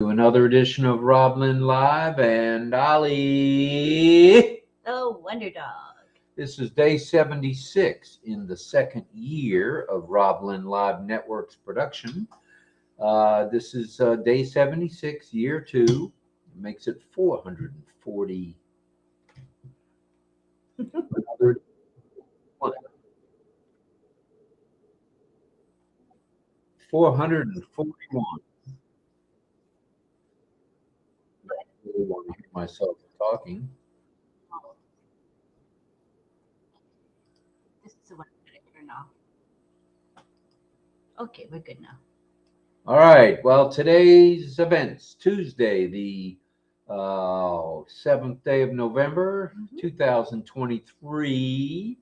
To another edition of RobLynn Live and Ollie. Oh, Wonder Dog. This is day 76 in the second year of RobLynn Live Network's production. This is day 76, year 2. It makes it 440. Another 441. I really want to hear myself talking. Oh, this is the one I'm going to turn off. Okay, we're good now. All right. Well, today's events, Tuesday, the 7th day of November, 2023.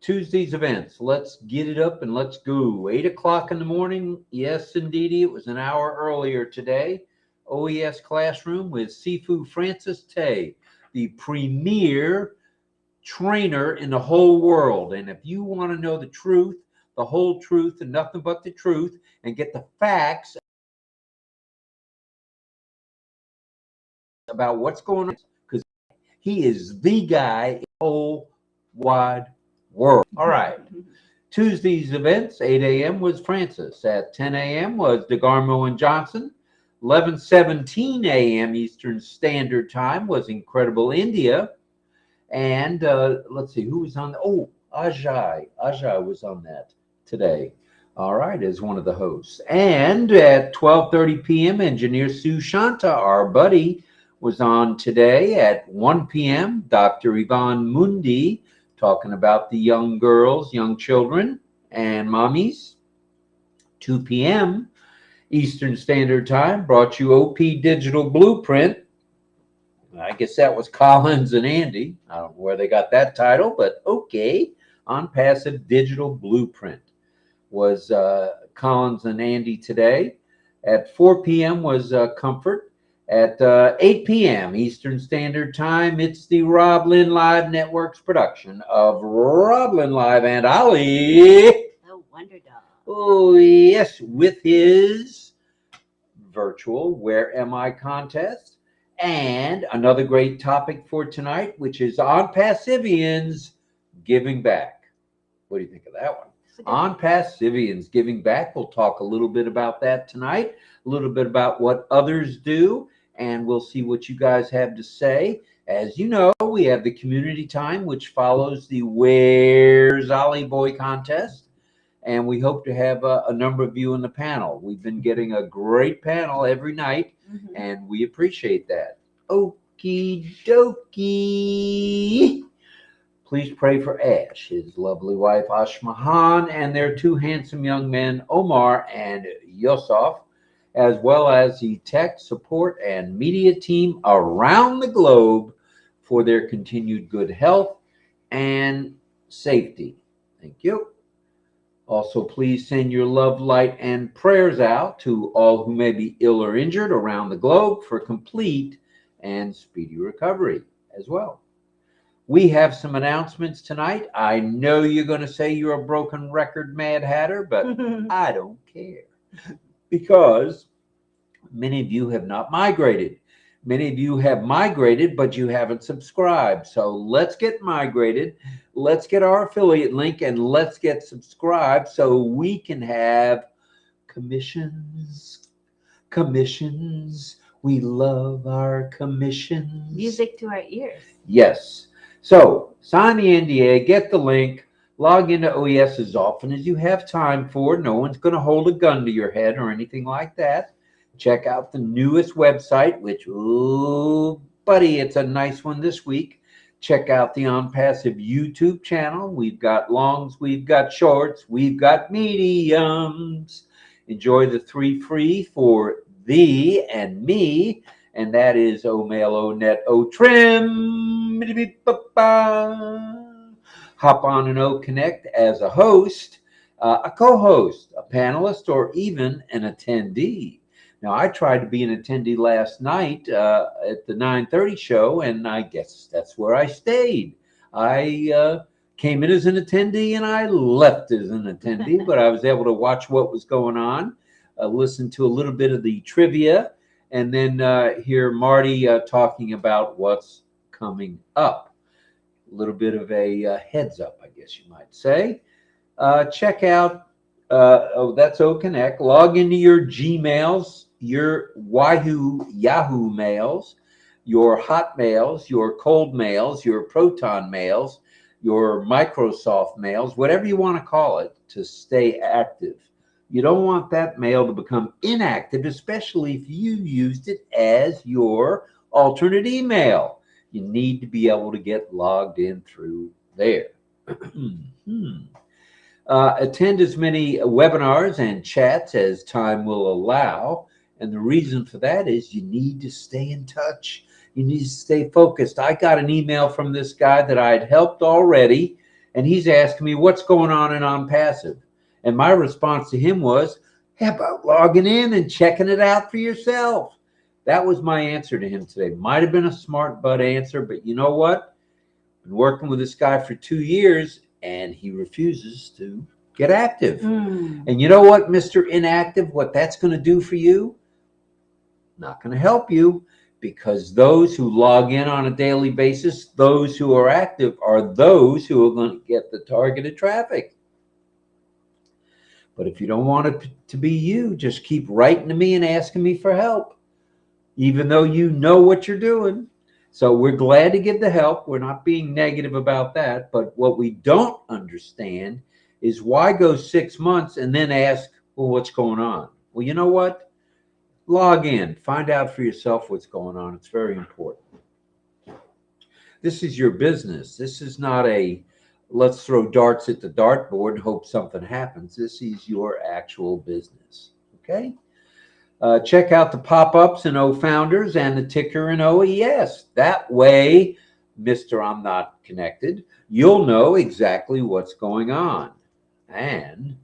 Tuesday's events. Let's get it up and let's go. 8 o'clock in the morning. Yes, indeed. It was an hour earlier today. OES classroom with Sifu Francis Tay, the premier trainer in the whole world. And if you want to know the truth, the whole truth, and nothing but the truth, and get the facts about what's going on, because he is the guy in the whole wide world. All right. Tuesday's events, 8 a.m. was Francis. At 10 a.m. was DeGarmo and Johnson. 11:17 a.m. Eastern Standard Time was Incredible India. And let's see, who was on? Oh, Ajay. Ajay was on that today. All right, as one of the hosts. And at 12:30 p.m., Engineer Sue Shanta, our buddy, was on today. At 1 p.m., Dr. Yvonne Mundi, talking about the young girls, young children, and mommies. 2 p.m. Eastern Standard Time brought you OP Digital Blueprint. I guess that was Collins and Andy. I don't know where they got that title, but okay. On Passive Digital Blueprint was Collins and Andy today. At 4 p.m. was Comfort. At 8 p.m. Eastern Standard Time, it's the RobLynn Live Network's production of RobLynn Live and Ollie. Oh, Wonder Dog. Oh, yes, with his virtual Where Am I contest. And another great topic for tonight, which is ONPASSIVIANS giving back. What do you think of that one? ONPASSIVIANS giving back. We'll talk a little bit about that tonight, a little bit about what others do, and we'll see what you guys have to say. As you know, we have the community time, which follows the Where's Ollie Boy contest. And we hope to have a number of you in the panel. We've been getting a great panel every night, and we appreciate that. Okie dokie. Please pray for Ash, his lovely wife Ashmahan, and their two handsome young men, Omar and Yosef, as well as the tech support and media team around the globe for their continued good health and safety. Thank you. Also, please send your love, light, and prayers out to all who may be ill or injured around the globe for complete and speedy recovery as well. We have some announcements tonight. I know you're going to say you're a broken record Mad Hatter, but I don't care, because many of you have not migrated. Many of you have migrated, but you haven't subscribed. So let's get migrated. Let's get our affiliate link and let's get subscribed so we can have commissions. Commissions. We love our commissions. Music to our ears. Yes. So sign the NDA, get the link, log into OES as often as you have time for. No one's going to hold a gun to your head or anything like that. Check out the newest website, which, oh, buddy, it's a nice one this week. Check out the OnPassive YouTube channel. We've got longs, we've got shorts, we've got mediums. Enjoy the 3 free for thee and me, and that is O Mail, O Net, O Trim. Hop on and O Connect as a host, a co-host, a panelist, or even an attendee. Now, I tried to be an attendee last night at the 9:30 show, and I guess that's where I stayed. I came in as an attendee, and I left as an attendee, but I was able to watch what was going on, listen to a little bit of the trivia, and then hear Marty talking about what's coming up. A little bit of a heads up, I guess you might say. Check out, that's OConnect. Log into your Gmails, your Yahoo mails, your Hotmails, your cold mails, your Proton mails, your Microsoft mails, whatever you want to call it, to stay active. You don't want that mail to become inactive, especially if you used it as your alternate email. You need to be able to get logged in through there. Attend as many webinars and chats as time will allow. And the reason for that is you need to stay in touch. You need to stay focused. I got an email from this guy that I had helped already, and he's asking me what's going on in OnPassive. And my response to him was, how about logging in and checking it out for yourself? That was my answer to him today. Might have been a smart butt answer, but you know what? I've been working with this guy for 2 years, and he refuses to get active. And you know what, Mr. Inactive, what that's going to do for you? Not going to help you, because those who log in on a daily basis, those who are active, are those who are going to get the targeted traffic. But if you don't want it to be you, just keep writing to me and asking me for help, even though you know what you're doing. So we're glad to give the help. We're not being negative about that. But what we don't understand is why go 6 months and then ask, well, what's going on? Well, you know what? Log in. Find out for yourself what's going on. It's very important. This is your business. This is not a let's throw darts at the dartboard and hope something happens. This is your actual business. Okay? Check out the pop-ups in OFounders and the ticker in OES. That way, Mr. I'm Not Connected, you'll know exactly what's going on. And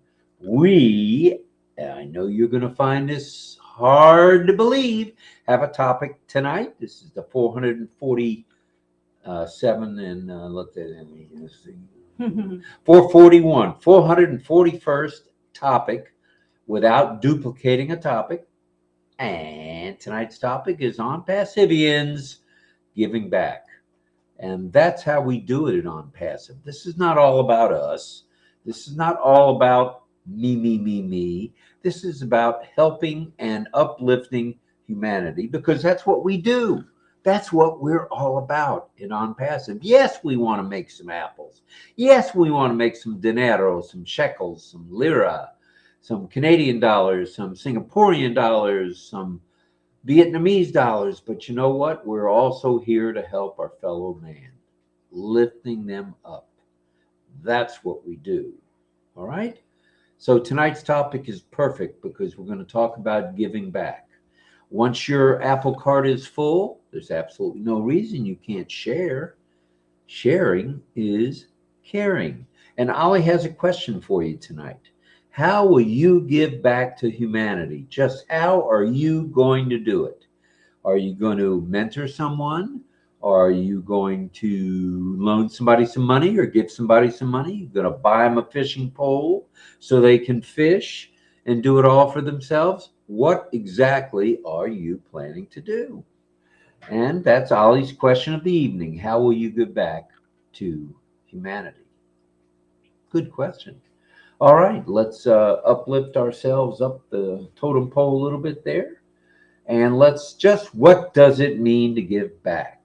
I know you're going to find this hard to believe, have a topic tonight. This is the 447 and look at it. 441st topic without duplicating a topic. And tonight's topic is ONPASSIVIANS, giving back. And that's how we do it at ONPASSIVE. This is not all about us. This is not all about me. This is about helping and uplifting humanity, because that's what we do. That's what we're all about in ONPASSIVE. Yes, we want to make some apples. Yes, we want to make some dinero, some shekels, some lira, some Canadian dollars, some Singaporean dollars, some Vietnamese dollars. But you know what? We're also here to help our fellow man, lifting them up. That's what we do. All right? So tonight's topic is perfect, because we're going to talk about giving back. Once your Apple cart is full, there's absolutely no reason you can't share. Sharing is caring. And Ollie has a question for you tonight. How will you give back to humanity? Just how are you going to do it? Are you going to mentor someone? Are you going to loan somebody some money or give somebody some money? You're going to buy them a fishing pole so they can fish and do it all for themselves? What exactly are you planning to do? And that's Ollie's question of the evening. How will you give back to humanity? Good question. All right, let's uplift ourselves up the totem pole a little bit there. And let's just, what does it mean to give back?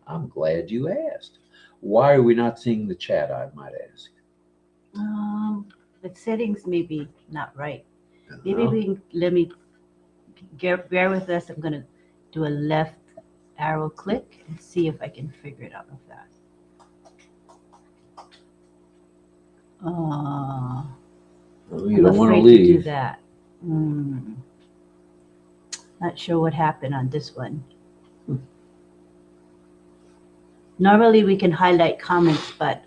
I'm glad you asked. Why are we not seeing the chat, I might ask? The settings may be not right. Maybe we can, let me bear with us. I'm going to do a left arrow click and see if I can figure it out with that. You don't want to leave. To do that. Not sure what happened on this one. Normally we can highlight comments, but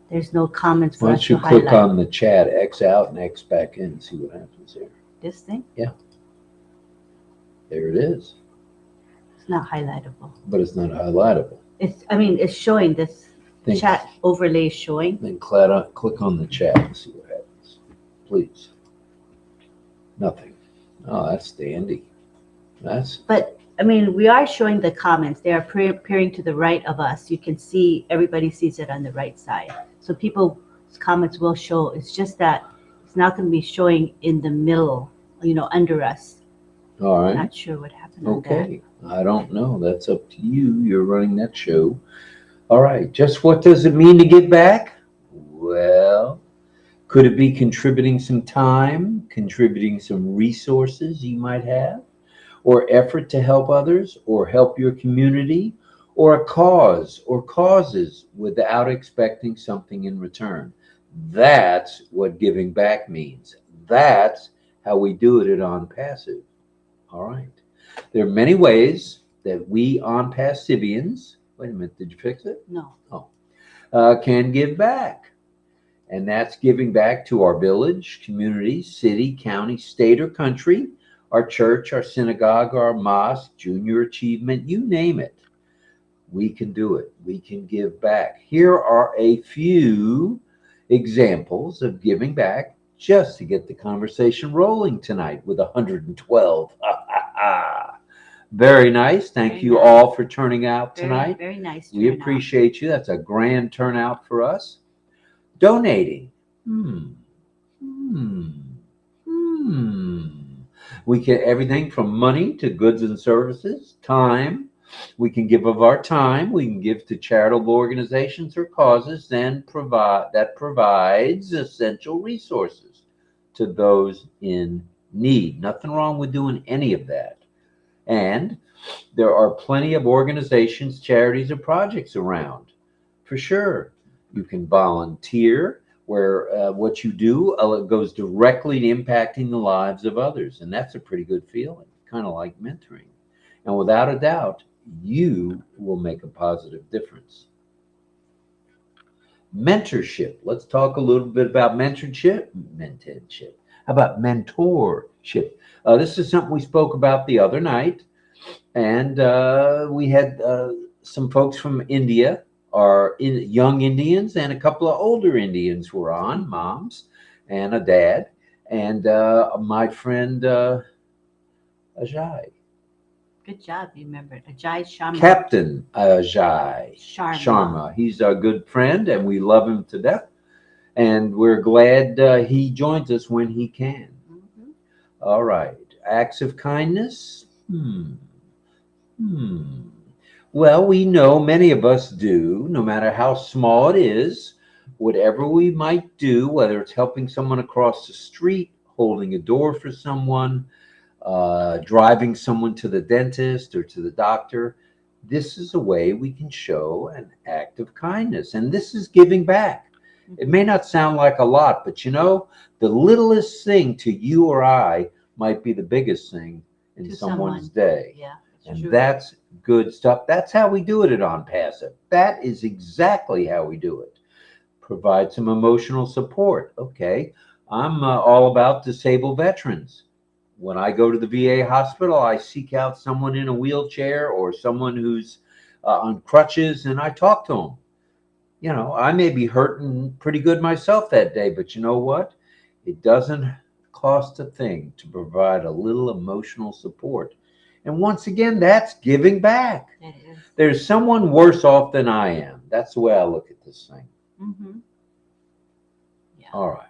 there's no comments for Why us don't you to click highlight. on the chat, X out and X back in, and see what happens there. This thing? Yeah. There it is. It's not highlightable. But it's not highlightable. It's showing this chat overlay showing. Then click on the chat and see what happens. Please. Nothing. Oh, that's dandy. That's But I mean, we are showing the comments. They are appearing to the right of us. You can see, everybody sees it on the right side. So people's comments will show. It's just that it's not going to be showing in the middle, under us. all right. Not sure what happened on that. Okay. I don't know. That's up to you. You're running that show. All right. Just what does it mean to give back? Well, could it be contributing some time, contributing some resources you might have, or effort to help others, or help your community, or a cause or causes without expecting something in return? That's what giving back means. That's how we do it at On Passive. All right. There are many ways that we On Passivians, wait a minute, did you fix it? No. Can give back. And that's giving back to our village, community, city, county, state, or country, our church, our synagogue, our mosque, junior achievement, you name it. We can do it. We can give back. Here are a few examples of giving back just to get the conversation rolling tonight with 112. Very nice. Thank Very you nice. all for turning out tonight. Very, very nice. We turnout. appreciate you. That's a grand turnout for us. Donating. We get everything from money to goods and services, time. We can give of our time. We can give to charitable organizations or causes that provides essential resources to those in need. Nothing wrong with doing any of that. And there are plenty of organizations, charities, or projects around, for sure. You can volunteer where what you do goes directly to impacting the lives of others. And that's a pretty good feeling, kind of like mentoring. And without a doubt, you will make a positive difference. Mentorship. Let's talk a little bit about mentorship. How about mentorship? This is something we spoke about the other night. And we had some folks from India, young Indians, and a couple of older Indians were on, moms and a dad, and my friend Ajay. Good job, you remembered. Ajay Sharma. Captain Ajay Sharma. He's our good friend, and we love him to death. And we're glad he joins us when he can. Mm-hmm. All right. Acts of kindness? Well, we know many of us do, no matter how small it is, whatever we might do, whether it's helping someone across the street, holding a door for someone, driving someone to the dentist or to the doctor, this is a way we can show an act of kindness. And this is giving back. It may not sound like a lot, but the littlest thing to you or I might be the biggest thing in someone's day. Yeah, and true. That's good stuff. That's how we do it at On Passive. That is exactly how we do it. Provide some emotional support. Okay, I'm all about disabled veterans. When I go to the VA hospital, I seek out someone in a wheelchair or someone who's on crutches, and I talk to them. I may be hurting pretty good myself that day, but you know what? It doesn't cost a thing to provide a little emotional support. And once again, that's giving back. It is. There's someone worse off than I am. That's the way I look at this thing. Mm-hmm. Yeah. All right.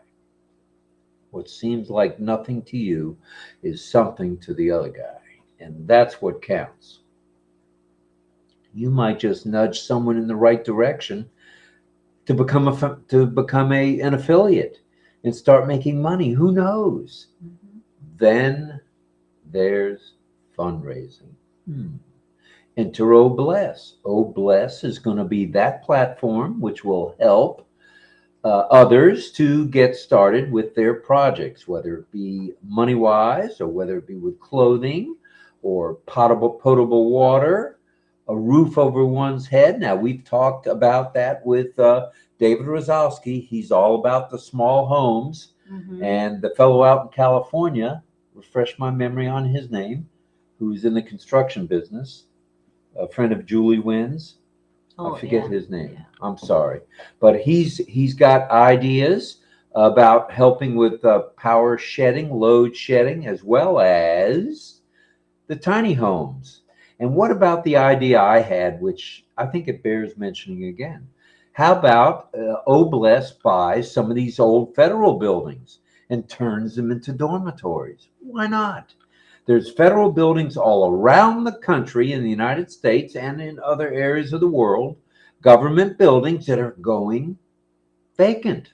What seems like nothing to you is something to the other guy. And that's what counts. You might just nudge someone in the right direction to become an affiliate and start making money. Who knows? Mm-hmm. Then there's fundraising. Enter OBless. OBless is going to be that platform which will help others to get started with their projects, whether it be money-wise or whether it be with clothing or potable water, a roof over one's head. Now, we've talked about that with David Rosowski. He's all about the small homes. Mm-hmm. And the fellow out in California, refresh my memory on his name, who's in the construction business, a friend of Julie Wynn's. I forget his name. Yeah. I'm sorry. But he's got ideas about helping with power shedding, load shedding, as well as the tiny homes. And what about the idea I had, which I think it bears mentioning again? How about Obless buys some of these old federal buildings and turns them into dormitories? Why not? There's federal buildings all around the country in the United States and in other areas of the world, government buildings that are going vacant.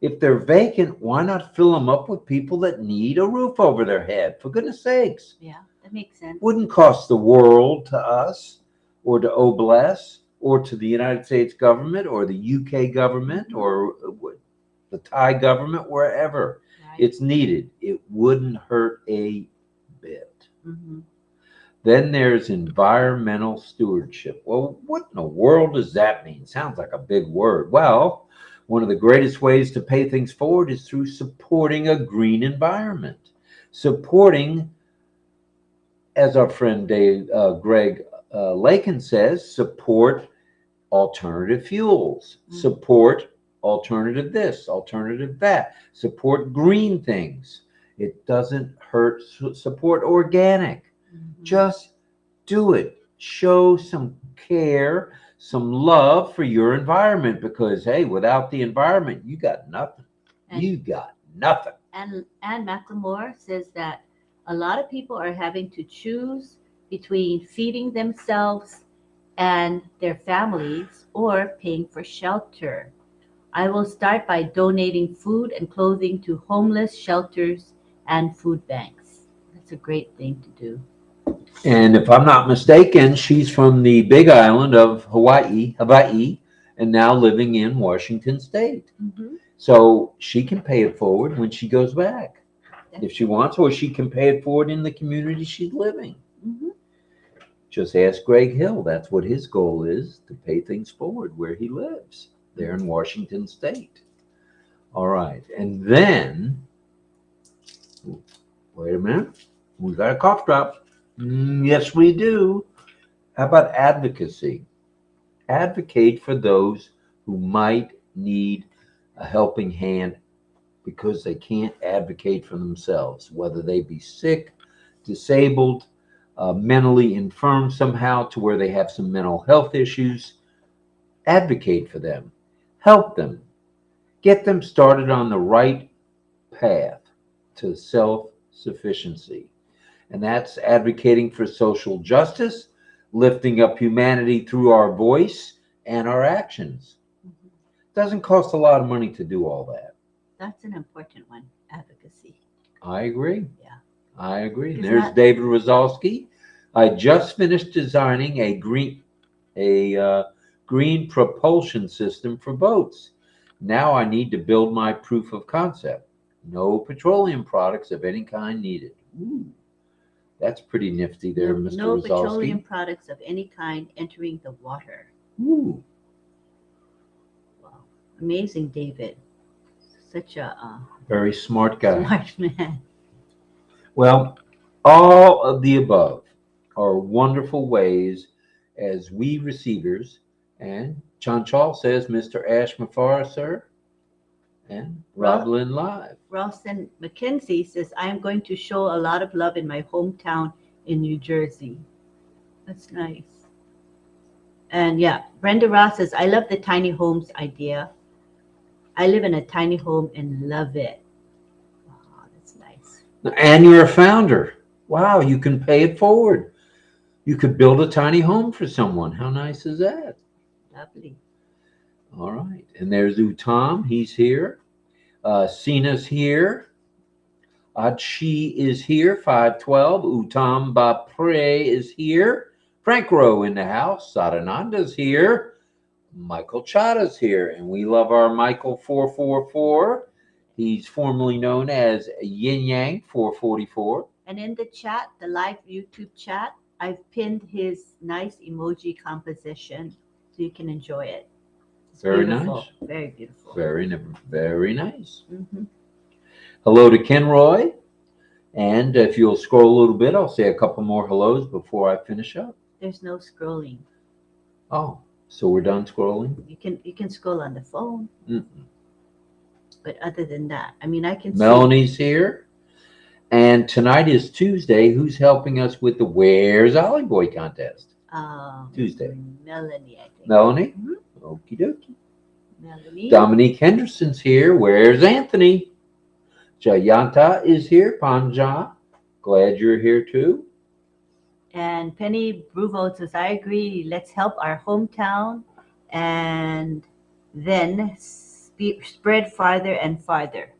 If they're vacant, why not fill them up with people that need a roof over their head? For goodness sakes. Yeah, that makes sense. Wouldn't cost the world to us or to Obless or to the United States government or the UK government or the Thai government, wherever it's needed. It wouldn't hurt a bit. Mm-hmm. Then there's environmental stewardship. Well, what in the world does that mean? Sounds like a big word. Well, one of the greatest ways to pay things forward is through supporting a green environment. Supporting, as our friend Greg Lakin says, support alternative fuels, support alternative this, alternative that, support green things. It doesn't hurt. Support organic. Just do it. Show some care, some love for your environment, because hey, without the environment, you got nothing. You got nothing. And Macklemore says that a lot of people are having to choose between feeding themselves and their families or paying for shelter. I will start by donating food and clothing to homeless shelters and food banks. That's a great thing to do. And if I'm not mistaken, she's from the big island of Hawaii, and now living in Washington State. Mm-hmm. So she can pay it forward when she goes back, if she wants, or she can pay it forward in the community she's living. Mm-hmm. Just ask Greg Hill. That's what his goal is, to pay things forward where he lives, there in Washington State. All right. And then, wait a minute. We got a cough drop. Yes, we do. How about advocacy? Advocate for those who might need a helping hand because they can't advocate for themselves, whether they be sick, disabled, mentally infirm somehow to where they have some mental health issues. Advocate for them. Help them. Get them started on the right path to self-sufficiency. And that's advocating for social justice, lifting up humanity through our voice and our actions. Mm-hmm. Doesn't cost a lot of money to do all that. That's an important one, advocacy. I agree. Yeah. I agree. There's David Rozalski. I just finished designing a green propulsion system for boats. Now I need to build my proof of concept. No petroleum products of any kind needed. Ooh. That's pretty nifty there, Mr. No Rozalski. petroleum products of any kind entering the water. Ooh. Wow. Amazing, David. Such a very smart guy. Smart man. Well, all of the above are wonderful ways as we receivers, and Chanchal says, Mr. Ash Mafar, sir, and RobLynn Live. Ralston McKenzie says, I am going to show a lot of love in my hometown in New Jersey. That's nice. And yeah, Brenda Ross says, I love the tiny homes idea. I live in a tiny home and love it. Oh, that's nice. And you're a founder. Wow, you can pay it forward. You could build a tiny home for someone. How nice is that? Lovely. All right. And there's Utam. He's here. Sina's here. Adshi is here. 512. Utam Bapre is here. Frank Rowe in the house. Sadananda's here. Michael Chada's here. And we love our Michael 444. He's formerly known as Yin Yang 444. And in the chat, the live YouTube chat, I've pinned his nice emoji composition so you can enjoy it. It's very beautiful. Nice. Very beautiful. Very nice. Mm-hmm. Hello to Ken Roy. And if you'll scroll a little bit, I'll say a couple more hellos before I finish up. There's no scrolling. Oh, so we're done scrolling? You can scroll on the phone. Mm-mm. But other than that, I mean, I can Melanie's here. And tonight is Tuesday. Who's helping us with the Where's Ollie Boy contest? Tuesday. Melanie, I think. Melanie? Mhm. Okie dokie. Melanie. Dominique Henderson's here. Where's Anthony? Jayanta is here. Panja. Glad you're here too. And Penny Bruvo says, I agree. Let's help our hometown and then spread farther and farther.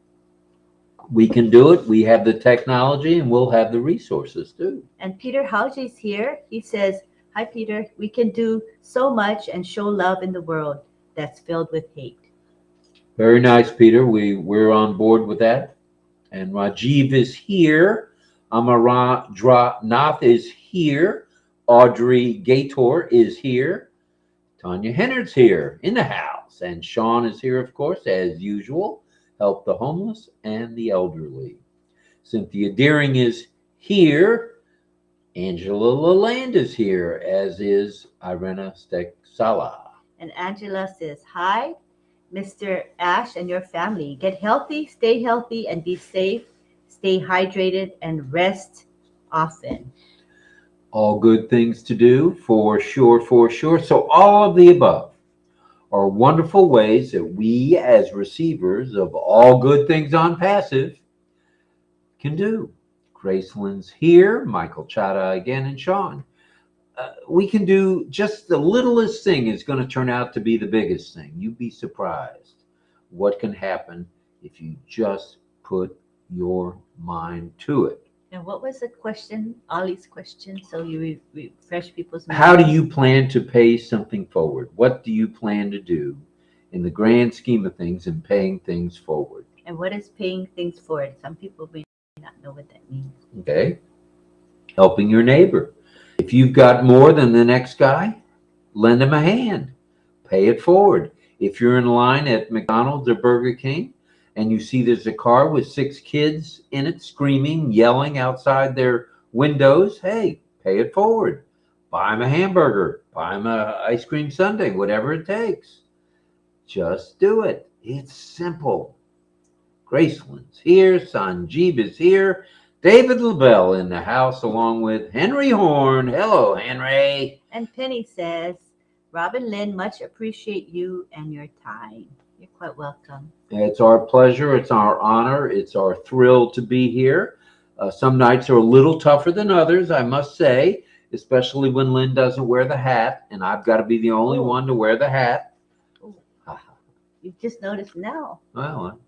We can do it. We have the technology and we'll have the resources too. And Peter Hauge's here. He says, hi, Peter. We can do so much and show love in the world that's filled with hate. Very nice, Peter. We're on board with that. And Rajiv is here. Amara Nath is here. Audrey Gator is here. Tanya Hennard's here in the house. And Sean is here, of course, as usual. Help the homeless and the elderly. Cynthia Deering is here. Angela Laland is here, as is Irena Steksala. And Angela says, hi, Mr. Ash and your family. Get healthy, and be safe. Stay hydrated and rest often. All good things to do, for sure, for sure. So all of the above are wonderful ways that we as receivers of all good things on passive can do. Graceland's here, Michael Chada again, and Sean. We can do just the littlest thing is going to turn out to be the biggest thing. You'd be surprised what can happen if you just put your mind to it. And what was the question, Ollie's question? So you refresh people's minds. How do you plan to pay something forward? What do you plan to do in the grand scheme of things in paying things forward? And what is paying things forward? Some people may not know what that means. Okay. Helping your neighbor. If you've got more than the next guy, lend him a hand. Pay it forward. If you're in line at McDonald's or Burger King and you see there's a car with 6 kids in it screaming, yelling outside their windows, hey, pay it forward. Buy them a hamburger. Buy them an ice cream sundae, whatever it takes. Just do it. It's simple. Graceland's here. Sanjeev is here. David LaBelle in the house along with Henry Horn. Hello, Henry. And Penny says, Robin Lynn, much appreciate you and your time. You're quite welcome. It's our pleasure. It's our honor. It's our thrill to be here. Some nights are a little tougher than others, I must say, especially when Lynn doesn't wear the hat, and I've got to be the only one to wear the hat. You just noticed now. Well,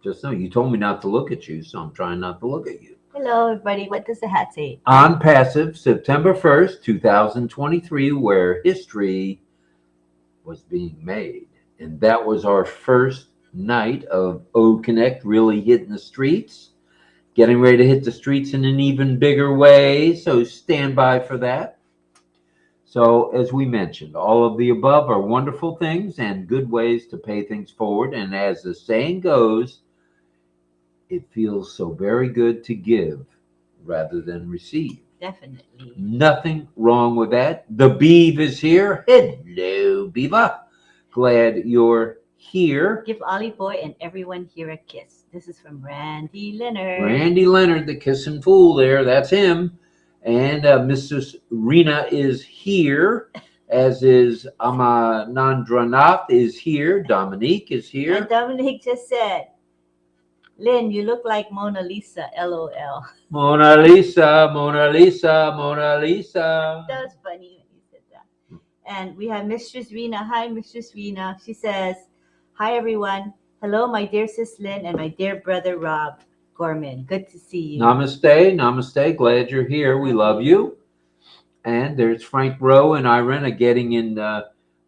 just know you told me not to look at you, so I'm trying not to look at you. Hello, everybody. What does the hat say? On Passive, September 1st, 2023, where history was being made. And that was our first night of O Connect really hitting the streets. Getting ready to hit the streets in an even bigger way, so stand by for that. So, as we mentioned, all of the above are wonderful things and good ways to pay things forward. And as the saying goes, it feels so very good to give rather than receive. Definitely. Nothing wrong with that. The Beav is here. Hello, Beaver. Glad you're here. Give Ollie Boy and everyone here a kiss. This is from Randy Leonard. Randy Leonard, the kissing fool there. That's him. And Mrs. Rena is here, as is Amanandranath is here. Dominique is here. And Dominique just said, Lynn, you look like Mona Lisa, LOL. Mona Lisa, Mona Lisa, Mona Lisa. That was funny when you said that. And we have Mistress Rena. Hi, Mistress Rena. She says, hi, everyone. Hello, my dear sis Lynn and my dear brother Rob Gorman. Good to see you. Namaste, namaste. Glad you're here. We love you. And there's Frank Rowe and Irena getting in.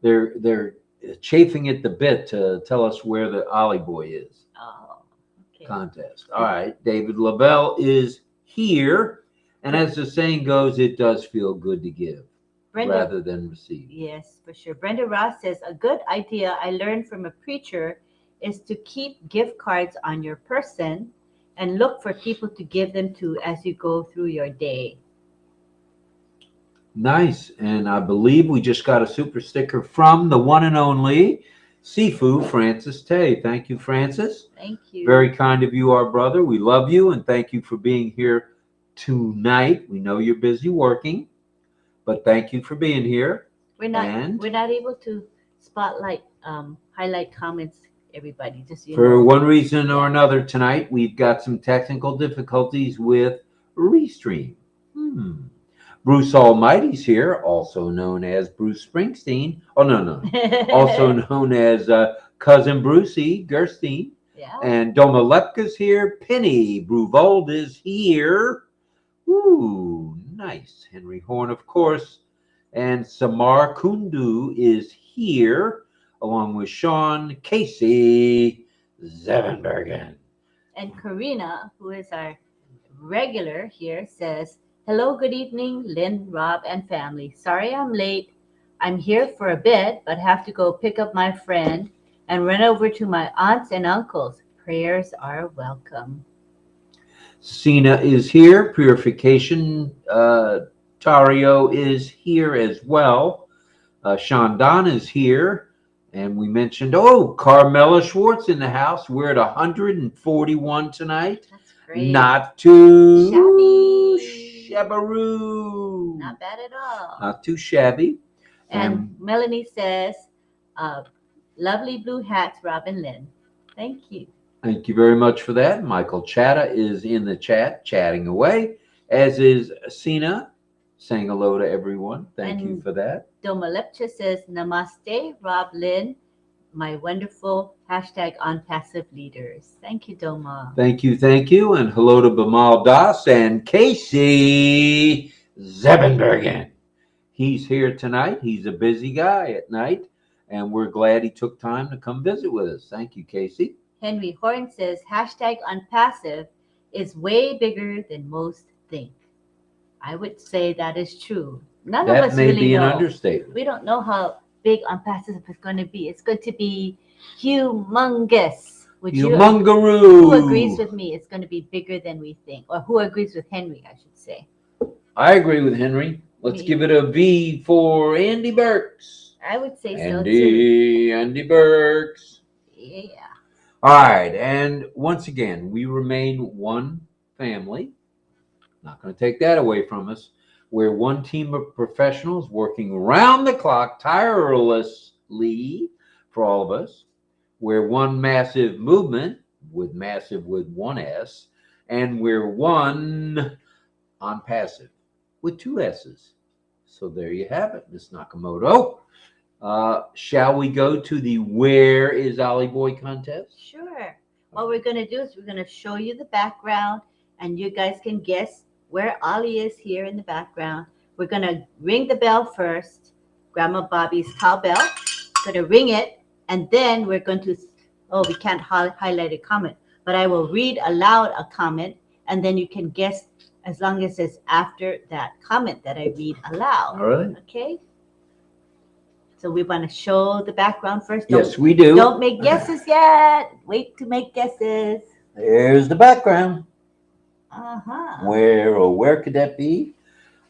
They're chafing at the bit to tell us where the Ollie Boy is. Oh, okay. Contest. All right. David LaBelle is here. And as the saying goes, it does feel good to give rather than receive. Yes, for sure. Brenda Ross says, a good idea I learned from a preacher is to keep gift cards on your person and look for people to give them to as you go through your day. Nice. And I believe we just got a super sticker from the one and only Sifu Francis Tay. Thank you, Francis. Thank you. Very kind of you, our brother. We love you, and thank you for being here tonight. We know you're busy working, but thank you for being here. We're not able to spotlight, highlight comments, everybody. Just For one reason or another tonight, we've got some technical difficulties with Restream. Bruce Almighty's here, also known as Bruce Springsteen. Oh, no. Also known as Cousin Brucey Gerstein. Yeah. And Doma Lepka's here. Penny Bruvold is here. Ooh, nice. Henry Horn, of course. And Samar Kundu is here, along with Sean Casey Zevenbergen. And Karina, who is our regular here, says, hello, good evening, Lynn, Rob, and family. Sorry I'm late. I'm here for a bit, but have to go pick up my friend and run over to my aunts and uncles. Prayers are welcome. Sina is here. Purification Tario is here as well. Sean Don is here. And we mentioned, Carmela Schwartz in the house. We're at 141 tonight. That's great. Not too shabby. Shabbaroo. Not bad at all. Not too shabby. And Melanie says, lovely blue hats, Robin Lynn. Thank you. Thank you very much for that. Michael Chatta is in the chat, chatting away, as is Sina, saying hello to everyone. Thank you for that. Doma Lepcha says, namaste, Rob Lynn, my wonderful #OnPassive leaders. Thank you, Doma. Thank you. And hello to Bimal Das and Casey Zebenbergen. He's here tonight. He's a busy guy at night, and we're glad he took time to come visit with us. Thank you, Casey. Henry Horn says, #OnPassive is way bigger than most think. I would say that is true. None of us That may really be an know. understatement. We don't know how big OnPassive is going to be. It's going to be humongous. Humongaroo. Who agrees with me? It's going to be bigger than we think. Or who agrees with Henry, I should say. I agree with Henry. Let's give it a V for Andy Burks. I would say so too. Andy Burks. Yeah. All right. And once again, we remain one family. Not going to take that away from us. We're one team of professionals working round the clock tirelessly for all of us. We're one massive movement with massive with one S. And we're one ONPASSIVE with two S's. So there you have it, Miss Nakamoto. Shall we go to the Where is Ollie Boy contest? Sure. What we're going to do is we're going to show you the background, and you guys can guess where Ollie is here in the background. We're going to ring the bell first, Grandma Bobby's cowbell. Going to ring it, and then we're going to, we can't highlight a comment, but I will read aloud a comment, and then you can guess as long as it's after that comment that I read aloud. All right. Okay? So we want to show the background first. Yes, we do. Don't make guesses yet. Wait to make guesses. There's the background. Uh-huh. Where could that be?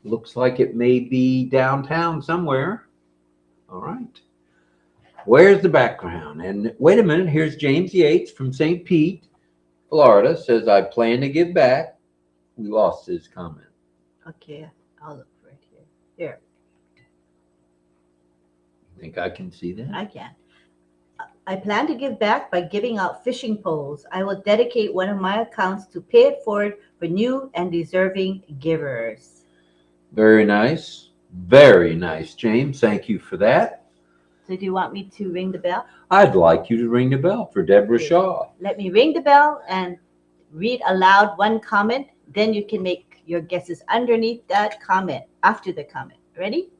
Looks like it may be downtown somewhere. All right. Where's the background? And wait a minute. Here's James Yates from St. Pete, Florida, says, I plan to give back. We lost his comment. Okay. I'll look for it here. Here. Think I can see that? I can. I plan to give back by giving out fishing poles. I will dedicate one of my accounts to pay it forward for new and deserving givers. Very nice. Very nice, James. Thank you for that. So do you want me to ring the bell? I'd like you to ring the bell for Deborah Shaw. Let me ring the bell and read aloud one comment. Then you can make your guesses underneath that comment, after the comment. Ready?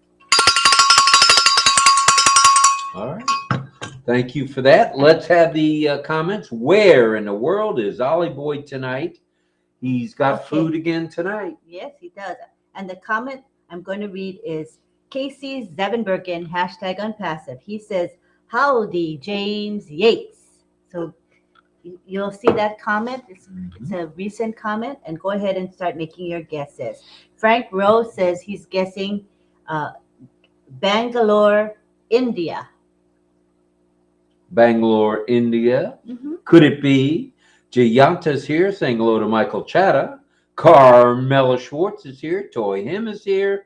All right. Thank you for that. Let's have the comments. Where in the world is Ollie Boy tonight? He's got food again tonight. Yes, he does. And the comment I'm going to read is Casey Zevenbergen, #OnPassive. He says, howdy, James Yates. So you'll see that comment. It's a recent comment. And go ahead and start making your guesses. Frank Rose says he's guessing Bangalore, India. Bangalore, India. Mm-hmm. Could it be Jayanta's here saying hello to Michael Chatta? Carmela Schwartz is here. Toy Him is here.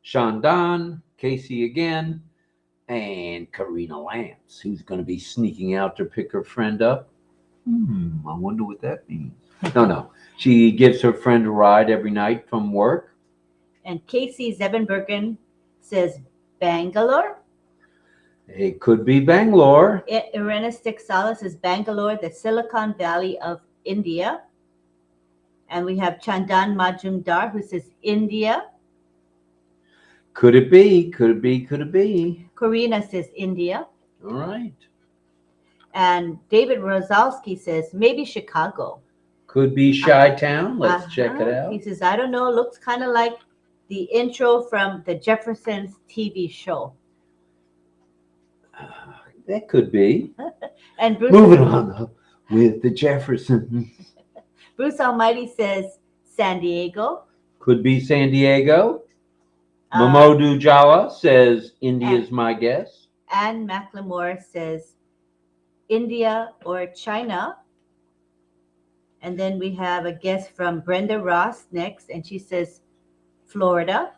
Shandan, Casey again, and Karina Lance, who's going to be sneaking out to pick her friend up. I wonder what that means. No. She gives her friend a ride every night from work. And Casey Zebenbergen says Bangalore. It could be Bangalore. Irena Stixala says Bangalore, the Silicon Valley of India. And we have Chandan Majumdar who says India. Could it be? Could it be? Could it be? Corina says India. All right. And David Rosalski says maybe Chicago. Could be Chi-Town. Let's check it out. He says, I don't know. Looks kind of like the intro from the Jeffersons TV show. That could be. And Bruce Moving on with the Jeffersons. Bruce Almighty says San Diego. Could be San Diego. Mamodu Jala says India's my guess. Anne McLemore says India or China. And then we have a guess from Brenda Ross next, and she says Florida.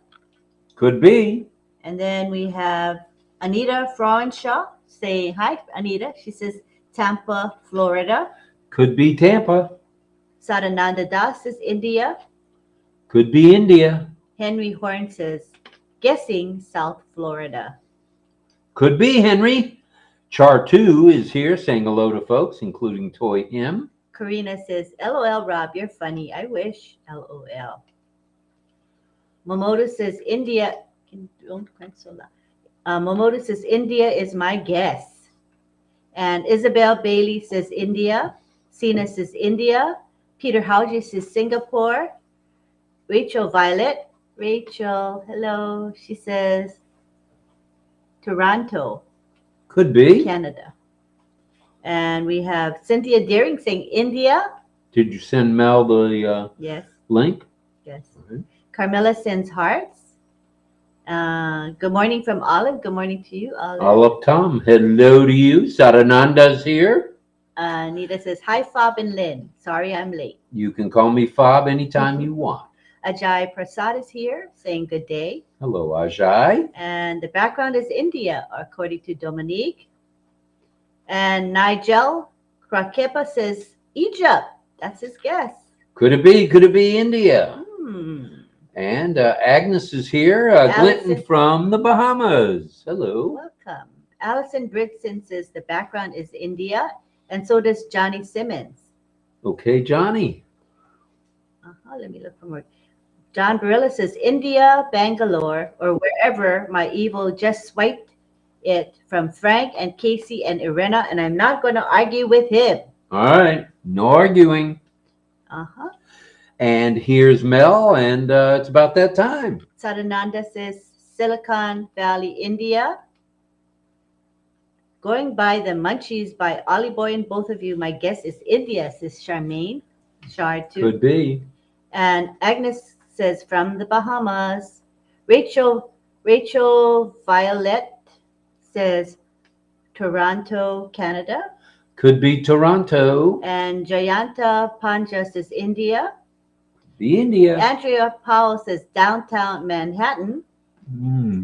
Could be. And then we have Anita Frauenshaw saying hi, Anita. She says Tampa, Florida. Could be Tampa. Sadananda Das says India. Could be India. Henry Horn says guessing South Florida. Could be Henry. Char2 is here saying hello to folks, including Toy Him. Karina says, LOL, Rob, you're funny. I wish. LOL. Momoto says, India. Momoto says, India is my guess. And Isabel Bailey says, India. Sina says, India. Peter Hauge says, Singapore. Rachel Violet. Rachel, hello. She says, Toronto. Could be. Canada. And we have Cynthia Deering saying India. Did you send Mel the Yes. link? Yes. Okay. Carmela sends hearts. Good morning from Olive. Good morning to you, Olive. Olive Tom, hello to you. Sarananda's here. Anita says, hi, Fob and Lynn. Sorry I'm late. You can call me Fob anytime you want. Ajay Prasad is here saying good day. Hello, Ajay. And the background is India, according to Dominique. And Nigel Krakepa says Egypt. That's his guess. Could it be? Could it be India? And Agnes is here, Glinton from the Bahamas. Hello. Welcome. Allison Brigson says the background is India, and so does Johnny Simmons. Okay, Johnny. Let me look for more. John Barilla says India, Bangalore, or wherever my evil just swiped it from Frank and Casey and Irena, and I'm not going to argue with him. All right. No arguing. And here's Mel, and it's about that time. Sadananda says Silicon Valley, India. Going by the Munchies by Ollie Boy and both of you, my guess is India, says Charmaine. Char too. Could be. And Agnes says from the Bahamas. Rachel Violet says Toronto, Canada. Could be Toronto. And Jayanta Panja says India. Be India. Andrea Powell says downtown Manhattan.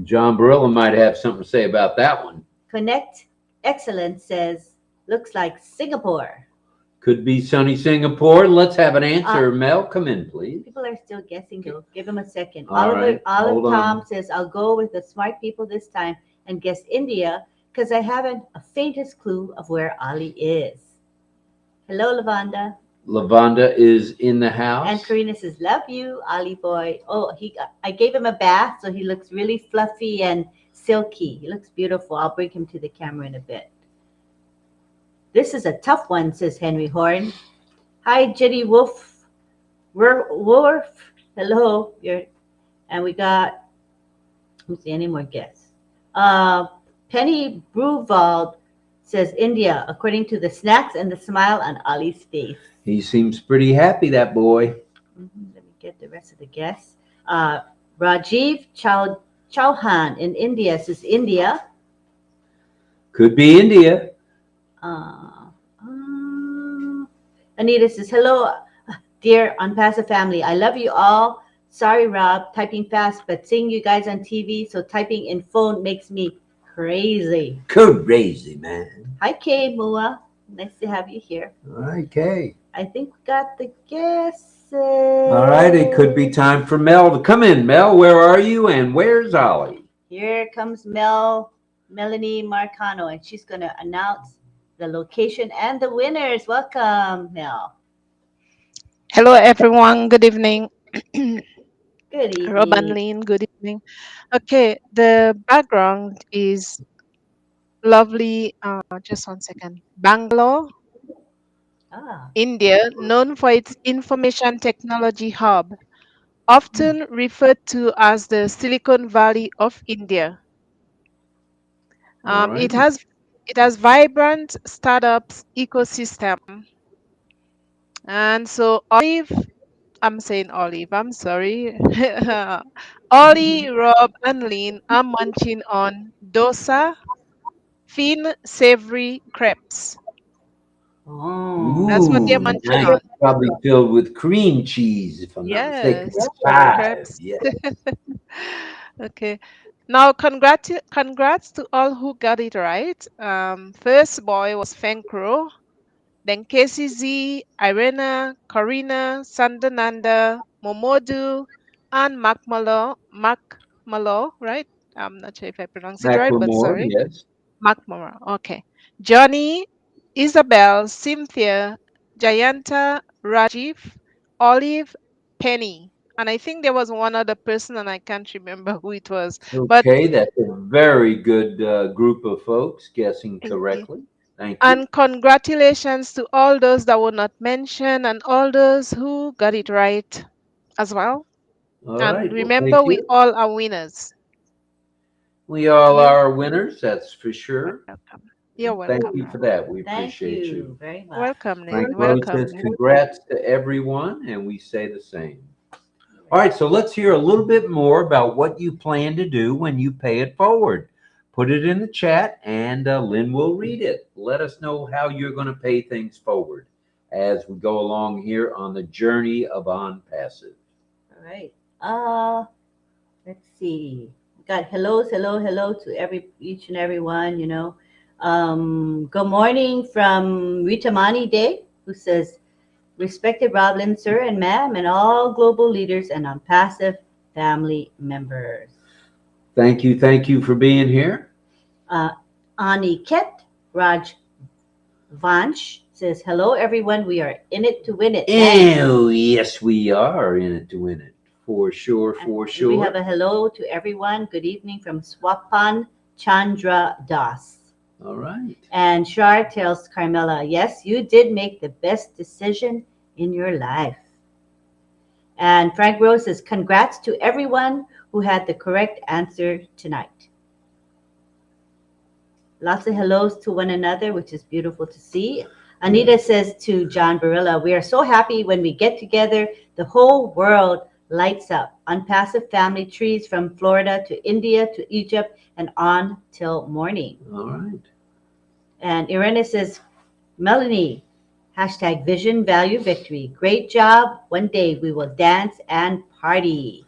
John Barilla might have something to say about that one. Connect Excellence says looks like Singapore. Could be sunny Singapore. Let's have an answer. Mel, come in, please. People are still guessing, though. Give them a second. Right. Olive Tom says, I'll go with the smart people this time and guess India because I haven't a faintest clue of where Ollie is. Hello, Lavanda. Lavanda is in the house. And Karina says, love you, Ollie boy. Oh, I gave him a bath, so he looks really fluffy and silky. He looks beautiful. I'll bring him to the camera in a bit. This is a tough one, says Henry Horn. Hi, Jenny Wolf. Hello. And we got, let's see, any more guests? Penny Brewvald says India, according to the snacks and the smile on Ollie's face. He seems pretty happy, that boy. Let me get the rest of the guests. Rajiv Chauhan in India says India. Could be India. Uh, Anita says, hello, dear Unpassive family. I love you all. Sorry, Rob, typing fast, but seeing you guys on TV, so typing in phone makes me crazy. Crazy, man. Hi, Kay, Mua. Nice to have you here. All right, Kay. I think we got the guesses. All right, it could be time for Mel to come in. Mel, where are you and where's Ollie? Here comes Melanie Marcano, and she's going to announce the location and the winners. Welcome, Mel. Hello, everyone. Good evening. Good Rob and evening. Lynn, good evening. Okay, the background is lovely. Just 1 second. Bangalore, Ah, India, known for its information technology hub, often referred to as the Silicon Valley of India. All Um, right. it has it has vibrant startups ecosystem, and so Olive, I'm saying Olive. I'm sorry. Ollie, Rob, and Lynn are munching on dosa, thin, savory crepes. oh, That's what they're Ooh, munching nice. on. Probably filled with cream cheese, if I'm not mistaken. Yes, Five. crepes. Yeah. Okay. Now, congrats to all who got it right. First boy was Fenkro, then Casey Z, Irena, Corina, Sandananda, Momodu, and Macmalo, right? I'm not sure if I pronounce it right, but Macklemore, sorry. yes. Macmora. Okay. Johnny, Isabel, Cynthia, Jayanta, Rajiv, Olive, Penny. And I think there was one other person, and I can't remember who it was. But Okay, that's a very good group of folks guessing thank you. correctly. Thank you. And congratulations to all those that were not mentioned and all those who got it right as well. All And right. Well, remember, thank we you. all are winners. We all You are winners, that's for sure. welcome. You're Thank welcome, you Rob. for that. We thank appreciate you you. very much. Welcome, Frank Lynn. Rose Welcome, says Lynn. congrats to everyone, and we say the same. All right, so let's hear a little bit more about what you plan to do when you pay it forward. Put it in the chat, and Lynn will read it. Let us know how you're going to pay things forward as we go along here on the journey of On Passive. All right. Let's see. We got hello to each and every one, you know. Good morning from Ritamani Day, who says, respected Roblin, sir and ma'am, and all global leaders and Unpassive family members. Thank you for being here. Aniket Raj Vansh says, hello, everyone. We are in it to win it. Oh, yes, we are in it to win it. For sure, for And sure. we have a hello to everyone. Good evening from Swapan Chandra Das. All right. And Shar tells Carmela, yes, you did make the best decision in your life. And Frank Rose says, congrats to everyone who had the correct answer tonight. Lots of hellos to one another, which is beautiful to see. Anita says to John Barilla, we are so happy when we get together. The whole world lights up. Unpassive family trees from Florida to India to Egypt and on till morning. All right. And Irena says, Melanie, hashtag vision, value, victory. Great job. One day we will dance and party.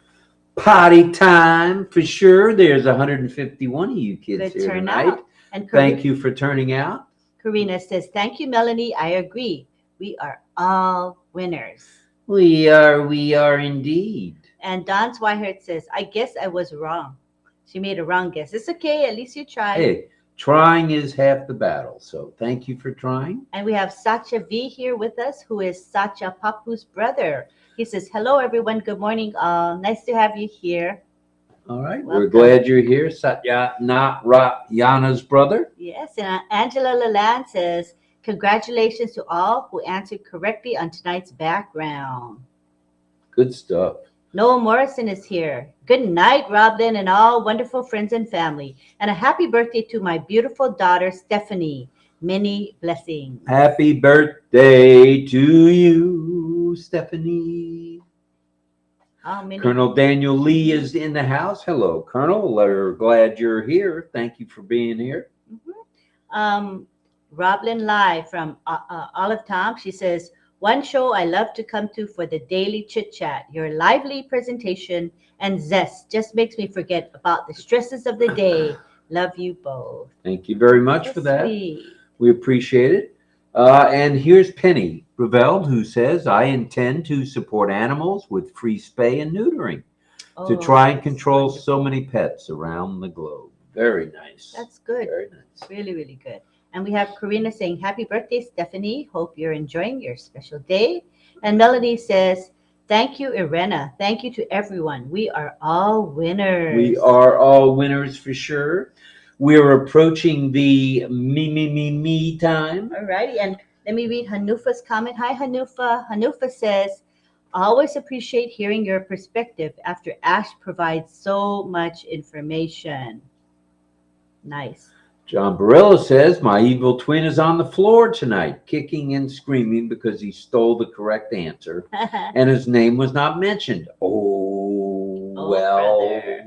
Party time for sure. There's 151 of you kids Good here tonight. turnout. And Thank you for turning out. Karina says, thank you, Melanie. I agree. We are all winners. We are indeed. And Don Swihart says, I guess I was wrong. She made a wrong guess. It's okay. At least you tried. Hey, trying is half the battle. So thank you for trying. And we have Satya V here with us, who is Satya Papu's brother. He says, hello, everyone. Good morning. Nice to have you here. All right. Welcome. We're glad you're here. Satya Yana's brother. Yes. And Angela Lalande says, congratulations to all who answered correctly on tonight's background. Good stuff. Noel Morrison is here. Good night, Roblin, and all wonderful friends and family. And a happy birthday to my beautiful daughter, Stephanie. Many blessings. Happy birthday to you, Stephanie. Colonel Daniel Lee is in the house. Hello, Colonel. We're glad you're here. Thank you for being here. RobLynn Live from Olive Tom. She says, one show I love to come to for the daily chit chat. Your lively presentation and zest just makes me forget about the stresses of the day. Love you both. Thank you very much So for that. sweet. We appreciate it. And here's Penny Reveld, who says, I intend to support animals with free spay and neutering to try and that's control so wonderful. many pets around the globe. Very nice. That's good. Very nice. Really, really good. And we have Karina saying, happy birthday, Stephanie. Hope you're enjoying your special day. And Melody says, thank you, Irena. Thank you to everyone. We are all winners. We are all winners for sure. We're approaching the me time. All righty. And let me read Hanufa's comment. Hi, Hanufa. Hanufa says, always appreciate hearing your perspective after Ash provides so much information. Nice. John Barilla says, my evil twin is on the floor tonight, kicking and screaming because he stole the correct answer and his name was not mentioned. Oh, well. Brother.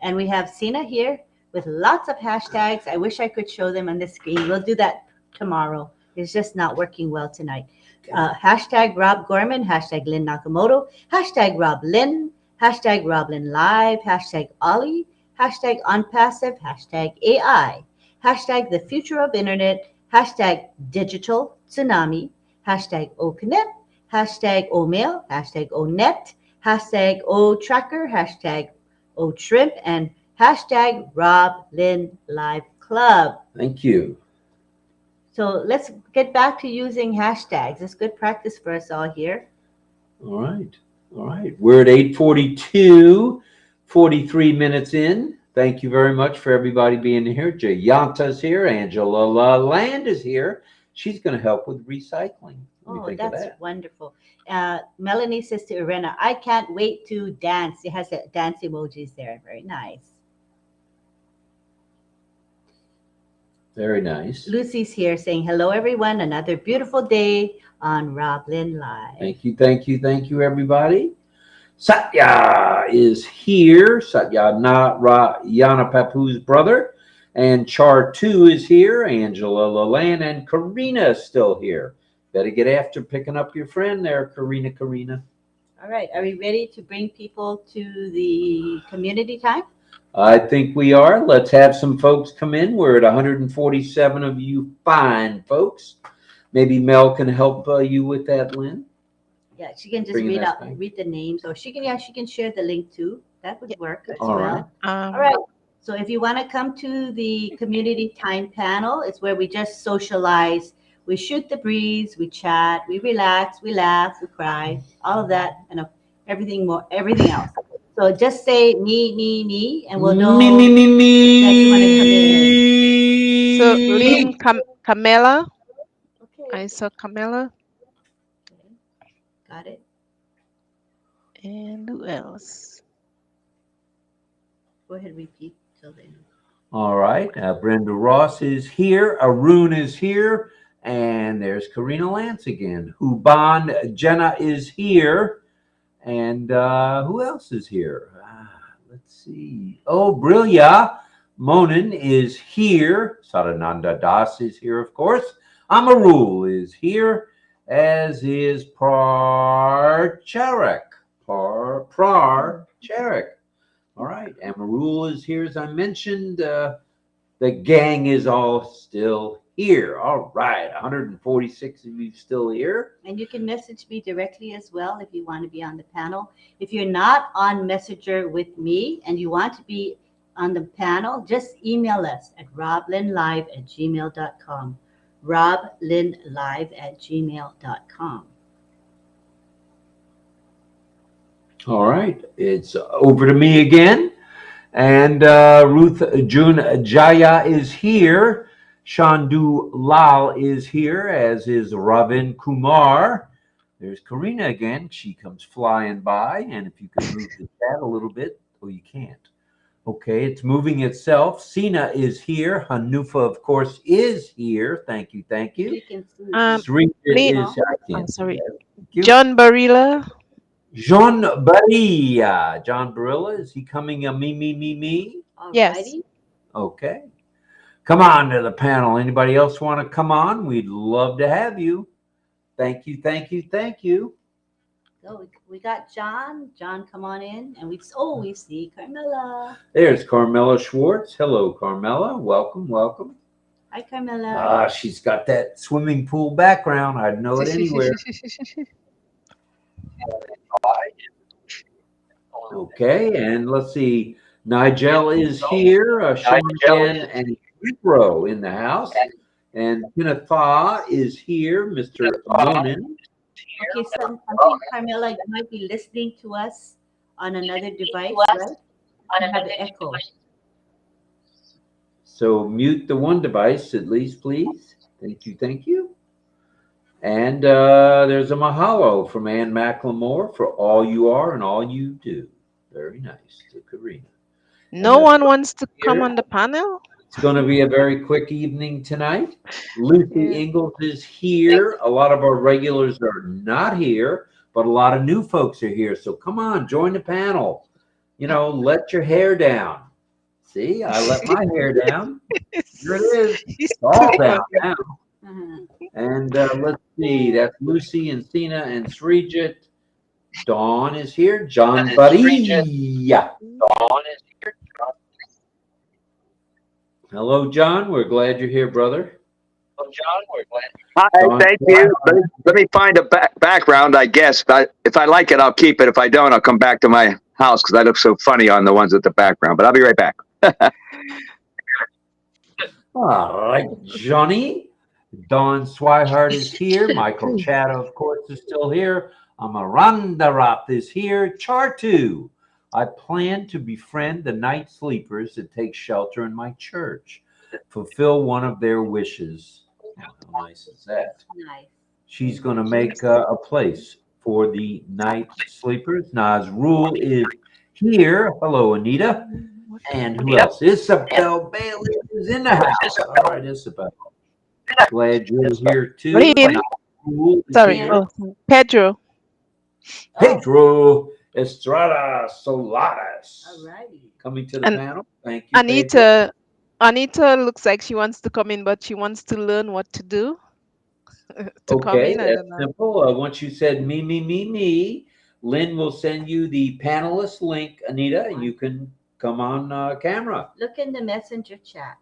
And we have Sina here with lots of hashtags. I wish I could show them on the screen. We'll do that tomorrow. It's just not working well tonight. Hashtag Rob Gorman, hashtag Lynn Nakamoto, hashtag RobLynn, hashtag RobLynn Live, hashtag Ollie, hashtag ONPASSIVE, hashtag AI, hashtag the future of internet, hashtag digital tsunami, hashtag OConnect, hashtag OMail, hashtag ONet, hashtag OTracker, hashtag OShrimp, and hashtag RobLynn Live Club. Thank you. So let's get back to using hashtags. It's good practice for us all here. All right. All right. We're at 8:42, 43 minutes in. Thank you very much for everybody being here. Jayanta's here. Angela Land is here. She's going to help with recycling. What do you think of That's that? wonderful. Melanie says to Irena, I can't wait to dance. It has dance emojis there. Very nice. Very nice. Lucy's here saying, hello, everyone. Another beautiful day on RobLynn Live. Thank you, thank you, thank you, everybody. Satya is here. Satya Yana Papu's brother. And Char 2 is here. Angela Lalan and Karina is still here. Better get after picking up your friend there, Karina. All right. Are we ready to bring people to the community time? I think we are. Let's have some folks come in. We're at 147 of you fine folks. Maybe Mel can help you with that, Lynn. Yeah, she can just Bringing that thing. read the names, or she can share the link too. That would work as All well. right. All right. So if you want to come to the community time panel, it's where we just socialize. We shoot the breeze, we chat, we relax, we laugh, we cry, all of that, and everything else. So just say me, and we'll know me. that you want to come in. So Lynn, Carmela. Okay. I saw Carmela. Okay. Got it. And who else? Go ahead, repeat till then. All right. Brenda Ross is here. Arun is here. And there's Karina Lance again. Huban Jenna is here. And who else is here? Let's see. Oh, Brilya Monin is here. Sarananda Das is here, of course. Amarul is here, as is Charek. Charek. All right. Amarul is here, as I mentioned. The gang is all still here. All right. 146 of you still here. And you can message me directly as well if you want to be on the panel. If you're not on Messenger with me and you want to be on the panel, just email us at roblynnlive@gmail.com. roblynnlive@gmail.com. All right. It's over to me again. And Ruth June Jaya is here. Shandu Lal is here, as is Ravin Kumar. There's Karina again. She comes flying by. And if you could move the chat a little bit. Oh, you can't. Okay, it's moving itself. Sina is here. Hanufa, of course, is here. Thank you. Thank you. You can see Srita Lynn. is. I can't sorry. see that. Thank you. John Barilla. John Barilla. John Barilla, is he coming? Me? All Yes. righty. Okay. Come on to the panel. Anybody else want to come on? We'd love to have you. Thank you, thank you, thank you. So we got John. John, come on in. And we see Carmela. There's Carmela Schwartz. Hello, Carmela. Welcome, welcome. Hi, Carmela. She's got that swimming pool background. I'd know it anywhere. Okay, and let's see. Nigel is here. Sean and Rico in the house. And Pinatha is here. Mr. Monin. Okay, so I think Carmela, you might be listening to us on another device, right? You have an echo. So mute the one device at least, please. Thank you, thank you. And there's a mahalo from Ann McLemore for all you are and all you do. Very nice, to Karina. No one wants to come on the panel? It's going to be a very quick evening tonight. Lucy Ingalls is here. A lot of our regulars are not here, but a lot of new folks are here. So come on, join the panel. You know, let your hair down. See, I let my hair down. Here it is. It's all down now. And let's see. That's Lucy and Sina and Srijit. Dawn is here. John Buddy. Yeah. Dawn is here. Hello, John. We're glad you're here, brother. Hello, John. We're glad. Hi, thank you. Let me find a background, I guess. If I like it, I'll keep it. If I don't, I'll come back to my house because I look so funny on the ones at the background. But I'll be right back. All right, Johnny. Don Swihart is here. Michael Chatta, of course, is still here. Amarandarat is here. Chartu. I plan to befriend the night sleepers that take shelter in my church. Fulfill one of their wishes. How nice is that? Nice. She's going to make a place for the night sleepers. Nazrul is here. Hello, Anita. And who else? Isabel Bailey is in the house. All right, Isabel. Glad you're here too. Sorry, Pedro. Pedro Estrada Solares. All righty. Coming to the panel. Thank you. Anita. Anita looks like she wants to come in, but she wants to learn what to do. Come in. That's simple. Once you said me, Lynn will send you the panelist link, Anita, and you can come on camera. Look in the messenger chat.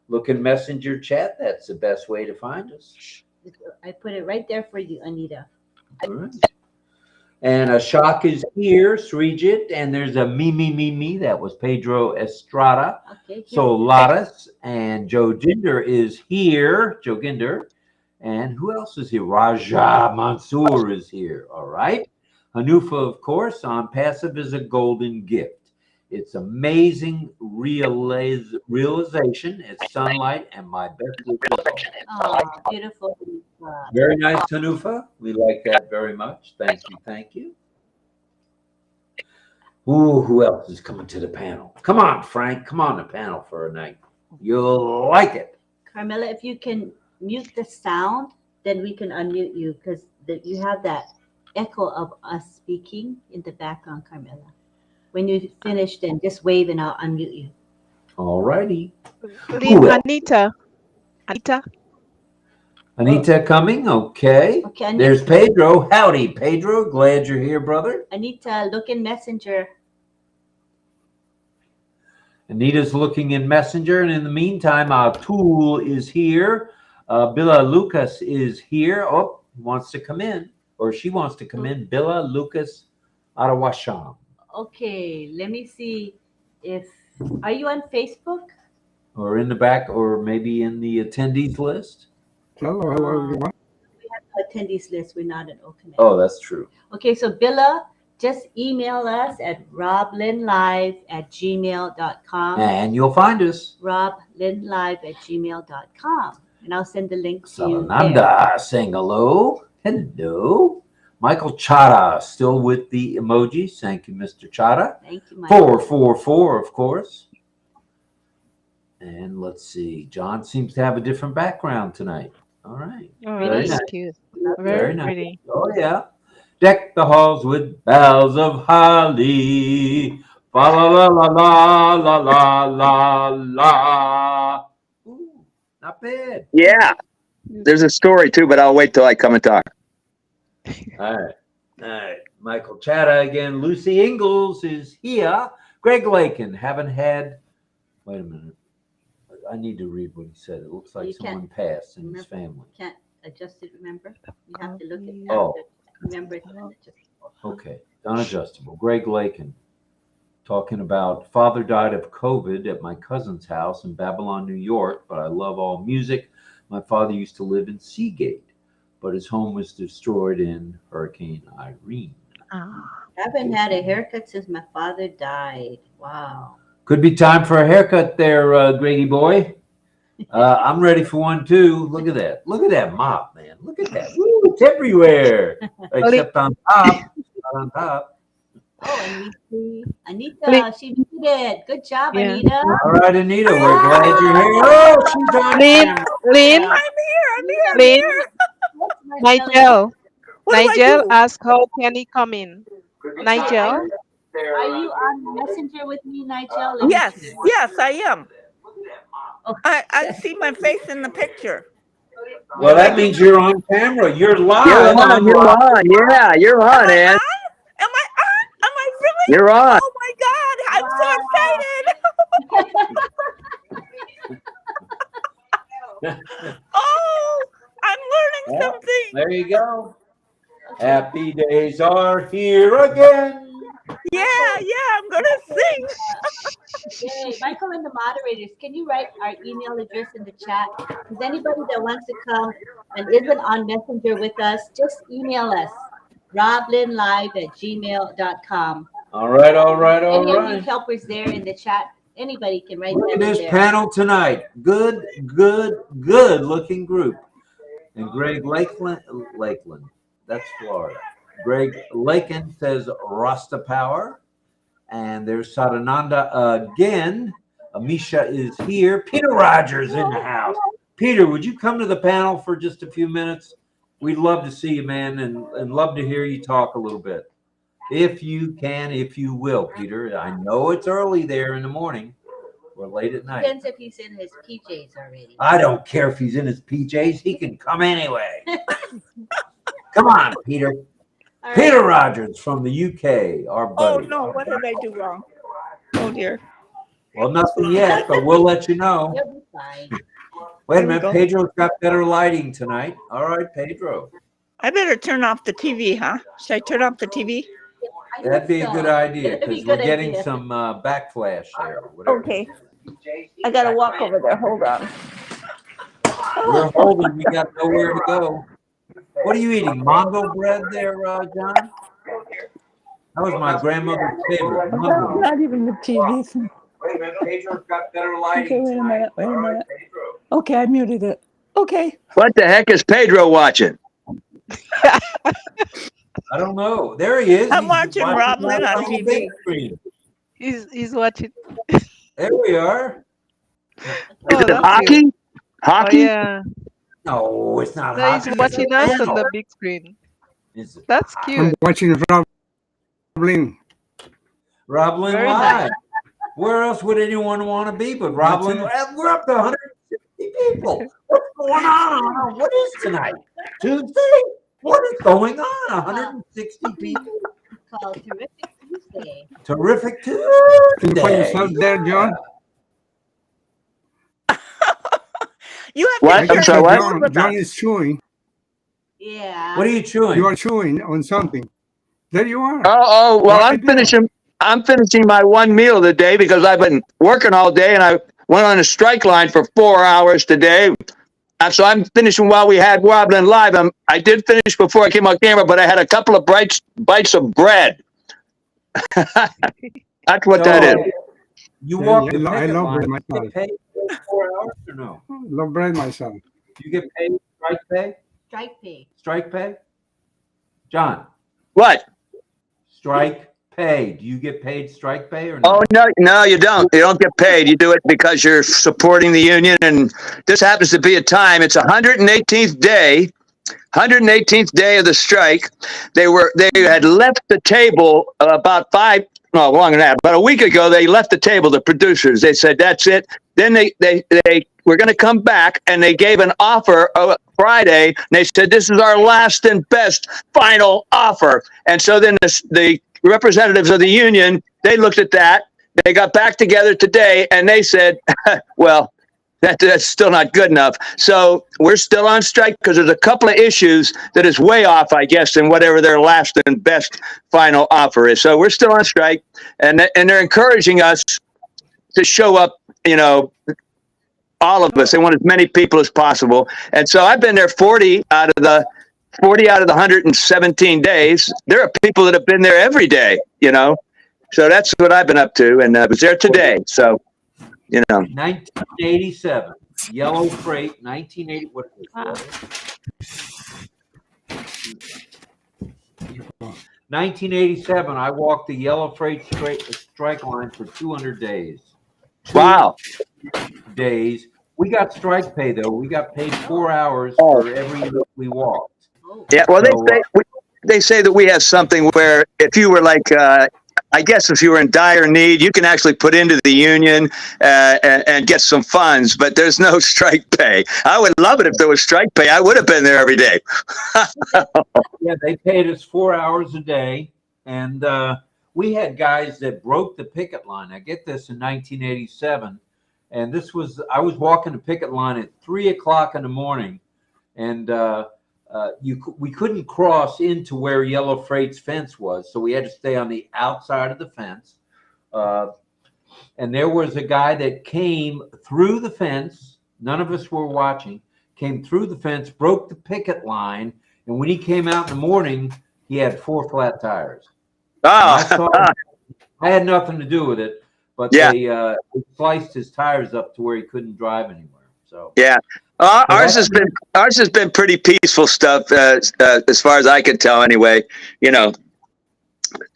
Look in messenger chat. That's the best way to find us. I put it right there for you, Anita. All right. And Ashok is here, Srijit, and there's a me. That was Pedro Estrada. Okay. So Laris and Joe Ginder is here. Joe Ginder. And who else is here? Raja Mansour is here. All right. Hanufa, of course, on Passive is a golden gift. It's amazing realization. It's sunlight and my best wishes. Oh, beautiful. Very nice, Hanufa. We like that very much. Thank you. Thank you. Ooh, who else is coming to the panel? Come on, Frank. Come on the panel for a night. You'll like it. Carmela, if you can mute the sound, then we can unmute you because you have that echo of us speaking in the background, Carmela. When you finish, then just wave and I'll unmute you. All righty. Anita. Anita coming? Okay. Okay. There's Pedro. Howdy, Pedro. Glad you're here, brother. Anita, look in Messenger. Anita's looking in Messenger. And in the meantime, Tool is here. Billa Lucas is here. Oh, he wants to come in. Or she wants to come in. Billa Lucas Arawasham. Okay, let me see are you on Facebook? Or in the back, or maybe in the attendees list. Hello, everyone. We have an attendees list. We're not an open. Oh, that's true. Okay, so Billa, just email us at roblynlive@gmail.com. And you'll find us. roblynlive@gmail.com. And I'll send the link to you. Salananda saying hello. Hello. Michael Chara still with the emojis. Thank you, Mr. Chara. Thank you, Michael. 444, of course. And let's see. John seems to have a different background tonight. All right. Oh, Very that's nice. cute. Very nice. Pretty. Oh, yeah. Deck the halls with boughs of holly. Fa la la la la la la la la. Ooh, Not bad. Yeah. There's a story too, but I'll wait till I come and talk. All right. All right. Michael Chatta again. Lucy Ingalls is here. Greg Lakin, haven't had. Wait a minute. I need to read what he said. It looks like You someone can't passed in his family. Can't adjust it, remember? You have to look at that. Oh. Remember it's unadjustable. Okay. Unadjustable. Greg Lakin talking about father died of COVID at my cousin's house in Babylon, New York, but I love all music. My father used to live in Seagate, but his home was destroyed in Hurricane Irene. I haven't had a haircut since my father died. Wow. Could be time for a haircut there, Grady boy. I'm ready for one too. Look at that. Look at that mop, man. Look at that. Woo, it's everywhere. Except on top. Not on top. Oh, and we see Anita. She did it. Good job, Yeah. Anita. All right, Anita, we're glad you're here. Oh, she's on Lynn, camera. Lynn, I'm here. Lynn, Nigel. Nigel asked how can he come in. Nigel, Are you on Messenger with me, Nigel? Let me Yes, see. yes, I am. I see my face in the picture. Well, that means you're on camera. You're live. You're on. on You're Rob. on. Yeah, you're Am on, I Ann. on? Am I on? Am I really? You're on. Oh my God! I'm so excited. Oh, I'm learning Yeah. something. There you go. Happy days are here again. Yeah, I'm gonna sing. Yay. Michael and the moderators, can you write our email address in the chat? Is anybody that wants to come and isn't on Messenger with us, just email us, RobLynNlive@gmail.com. All right, all right, all Any of you right. helpers there in the chat, anybody can write Look that at in this there. panel tonight. Good, good, good looking group. And Greg Lakeland, that's Florida. Greg Lakin says Rasta Power. And there's Sadananda again. Amisha is here. Peter Rogers in the house. Peter, would you come to the panel for just a few minutes? We'd love to see you, man, and love to hear you talk a little bit. If you can, if you will, Peter. I know it's early there in the morning or late at night. Depends if he's in his PJs already. I don't care if he's in his PJs. He can come anyway. Come on, Peter. All right. Peter Rogers from the UK, our Oh buddy. no, what did I do wrong? Oh dear. Well, nothing yet, but we'll let you know. You'll be fine. Wait a Here we minute, go. Pedro's got better lighting tonight. All right, Pedro. I better turn off the TV, huh? Should I turn off the TV? I That'd be think a so. good idea That'd be because a we're good getting idea. some backflash there. or whatever. Okay. I gotta walk over there. Hold on. We're holding. We got nowhere to go. What are you eating? Mongo bread there, John? That was my grandmother's favorite. Mongo. Not even the TV. Wait a minute, Pedro's got better Okay, lighting wait a tonight. minute, wait a All right, minute. Pedro. Okay, I muted it. Okay. What the heck is Pedro watching? I don't know. There he is. I'm He's watching Roblin us on the TV. big screen. he's watching. There we are. Oh, Is it that's hockey? cute. Oh, Hockey? yeah. No, it's not No, hockey. he's watching us on Panel. the big screen. It's That's I'm cute. watching Roblin. RobLynn Very Live. nice. Where else would anyone want to be but RobLynn? We're up to 160 people. What's going on? What is tonight? Tuesday? What is going on? 160 people. Called Terrific Tuesday. Terrific Can you put Tuesday. yourself there, John? You have What? to I'm share sorry, your what? food with John us. is chewing. Yeah. What are you chewing? You are chewing on something. There you are. Oh, well, Right I'm there. finishing my one meal of the day because I've been working all day and I went on a strike line for 4 hours today. And so I'm finishing while we had Wobbling Live. I did finish before I came on camera, but I had a couple of bites of bread. That's what that is. You Yeah, walk yeah, the I picket love line. bread You myself. get paid for 4 hours or no? I love bread myself. You get paid strike pay? Strike pay. Strike pay? John, What? strike pay. Do you get paid strike pay or no? Oh, no, you don't. You don't get paid. You do it because you're supporting the union. And this happens to be a time. It's 118th day. 118th day of the strike. They had left the table about longer than that. About a week ago, they left the table, the producers. They said, that's it. Then they we're going to come back, and they gave an offer Friday, and they said, this is our last and best final offer. And so then the representatives of the union, they looked at that. They got back together today, and they said, well, that's still not good enough. So we're still on strike because there's a couple of issues that is way off, I guess, than whatever their last and best final offer is. So we're still on strike, and they're encouraging us to show up, you know, all of us. They want as many people as possible. And so I've been there 40 out of the 117 days. There are people that have been there every day, you know. So that's what I've been up to, and I was there today. So, you know. 1987, yellow freight, 1980. What is it? 1987, I walked the yellow freight strike line for 200 days. Wow. Days. We got strike pay, though. We got paid 4 hours for every loop we walked. Yeah, well, So, they say that we have something where if you were like, I guess if you were in dire need, you can actually put into the union and get some funds, but there's no strike pay. I would love it if there was strike pay. I would have been there every day. yeah, they paid us 4 hours a day, and we had guys that broke the picket line. I get this in 1987, and I was walking the picket line at 3 o'clock in the morning, and we couldn't cross into where Yellow Freight's fence was, so we had to stay on the outside of the fence. And there was a guy that came through the fence. None of us were watching. Came through the fence, broke the picket line, and when he came out in the morning, he had 4 flat tires. Oh. I had nothing to do with it, but they sliced his tires up to where he couldn't drive anymore. So yeah. Ours has been pretty peaceful stuff as far as I can tell anyway, you know,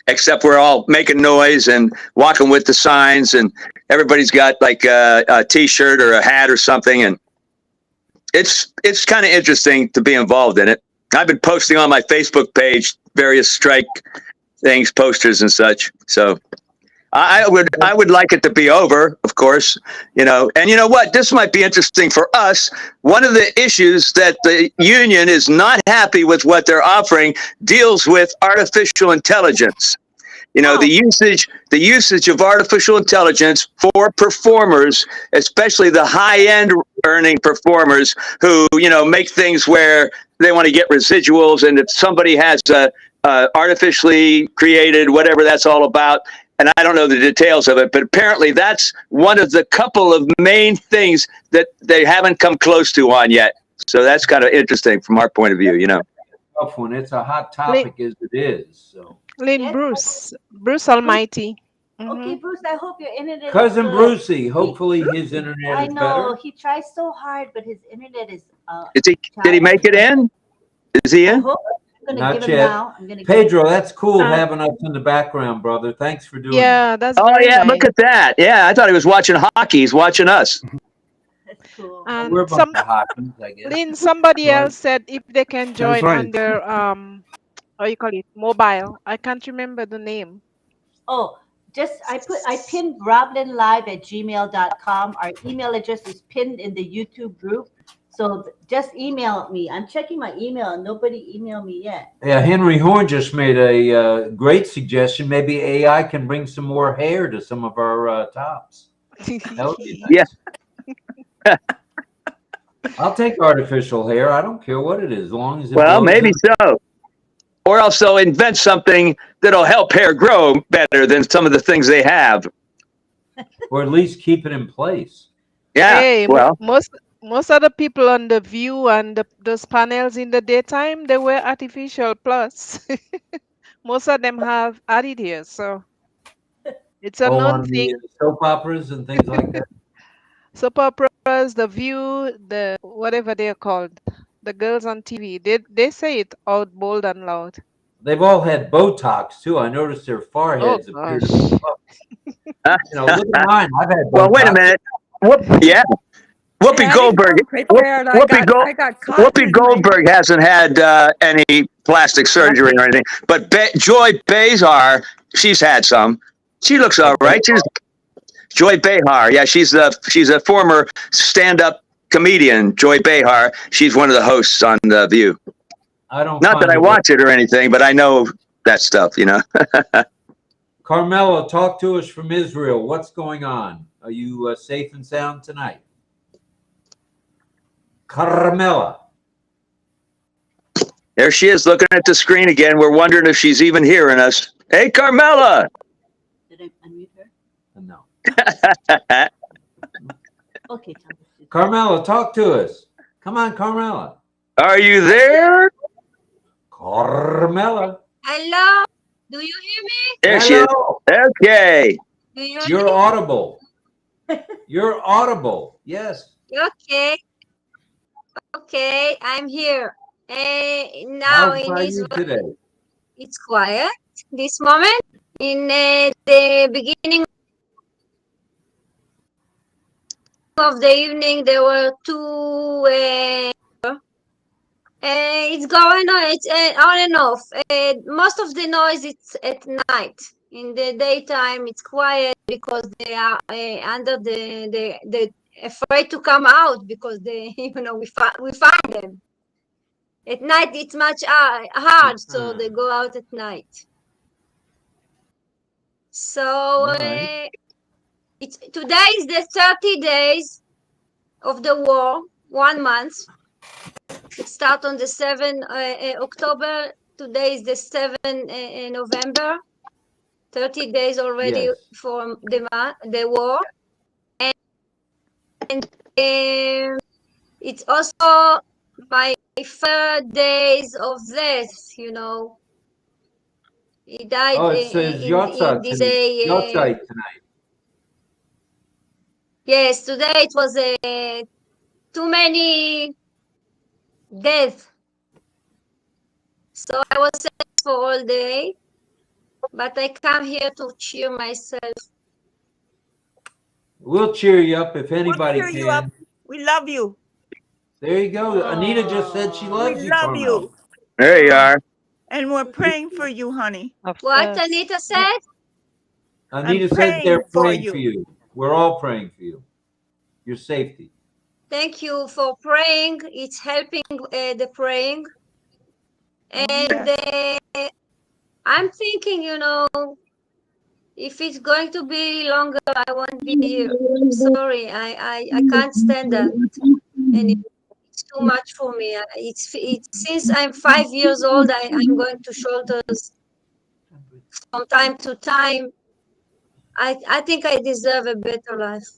except we're all making noise and walking with the signs, and everybody's got like a t-shirt or a hat or something. And it's kind of interesting to be involved in it. I've been posting on my Facebook page various strike things, posters and such. So I would like it to be over, of course, you know. And you know what? This might be interesting for us. One of the issues that the union is not happy with what they're offering deals with artificial intelligence. You know, the usage of artificial intelligence for performers, especially the high-end earning performers who, you know, make things where they want to get residuals. And if somebody has a artificially created, whatever that's all about, and I don't know the details of it, but apparently that's one of the couple of main things that they haven't come close to on yet. So that's kind of interesting from our point of view, you know. Tough one. It's a hot topic as it is. So, Lynn, Yes. Bruce Almighty. Okay, Bruce, I hope your internet Cousin is good. Brucey, hopefully his internet I is know better. he tries so hard, but his internet is. Did he make it in? Is he I in? hope. I'm gonna Not give him yet. now. I'm gonna Pedro, that's cool Uh, having us in the background, brother. Thanks for doing Yeah, that's Oh very yeah, nice. look at that. Yeah, I thought he was watching hockey. He's watching us. That's cool. that. And We're a bunch of hotties, I guess. Lynn, somebody Right. else said if they can join right. on their what you call it, mobile. I can't remember the name. Oh, I pinned RobLynn Live at gmail.com. Our email address is pinned in the YouTube group. So just email me. I'm checking my email and nobody emailed me yet. Yeah, Henry Horn just made a great suggestion. Maybe AI can bring some more hair to some of our tops. That would be nice. Yeah. I'll take artificial hair. I don't care what it is, as long as it Well, blows maybe in. so. Or else they'll invent something that'll help hair grow better than some of the things they have. Or at least keep it in place. Yeah. Hey, Well, most of the people on the View and those panels in the daytime, they were artificial plus. Most of them have added here, so it's a known On thing. the soap operas and things like that. Soap operas, the View, the whatever they're called, the girls on TV, they say it out bold and loud. They've all had Botox too. I noticed their foreheads appear to be puffed. You know, look at mine. I've had Botox. well, wait a minute. Yeah. Whoopi Yeah, I Goldberg. got prepared. I got caught Whoopi in my- Goldberg hasn't had any plastic surgery or anything, but Joy Behar, she's had some. She looks all right. Joy Behar. Yeah, she's a former stand-up comedian, Joy Behar. She's one of the hosts on The View. I don't Not that find I it watch it or anything, but I know that stuff, you know. Carmela, talk to us from Israel. What's going on? Are you safe and sound tonight? Carmela. There she is looking at the screen again. We're wondering if she's even hearing us. Hey, Carmela. Did I unmute her? No. Okay, Thomas. Carmela, talk to us. Come on, Carmela. Are you there? Carmela. Hello, do you hear me? There she is. Hello. Okay. Do you hear You're me? audible. You're audible. Yes. Okay, okay, I'm here. How Now in are you Israel, today? it's quiet this moment. In the beginning of the evening, there were two. It's going on. It's on and off. Most of the noise it's at night. In the daytime, it's quiet because they are under the afraid to come out because they we find them. At night, it's much hard, so they go out at night. So Right. it's today is the 30 days of the war, 1 month. It starts on the 7th October. Today is the 7th November. 30 days already Yes. from the war. And it's also my 3rd days of death, He died Oh, it says in Yotzai this day. tonight. Yes, today it was too many deaths. So I was sad for all day, but I come here to cheer myself. We'll cheer you up if anybody cheer you up. can. We love you. There you go. Anita just said she loves We you, love Carmela. you. There you are. And we're praying for you, honey. Of What course. Anita said? Anita said praying they're for praying you. for you. We're all praying for you. Your safety. Thank you for praying. It's helping the praying. And I'm thinking, if it's going to be longer, I won't be here. I'm sorry. I can't stand that. And it's too much for me. It's since I'm 5 years old, I'm going to shelters from time to time. I think I deserve a better life.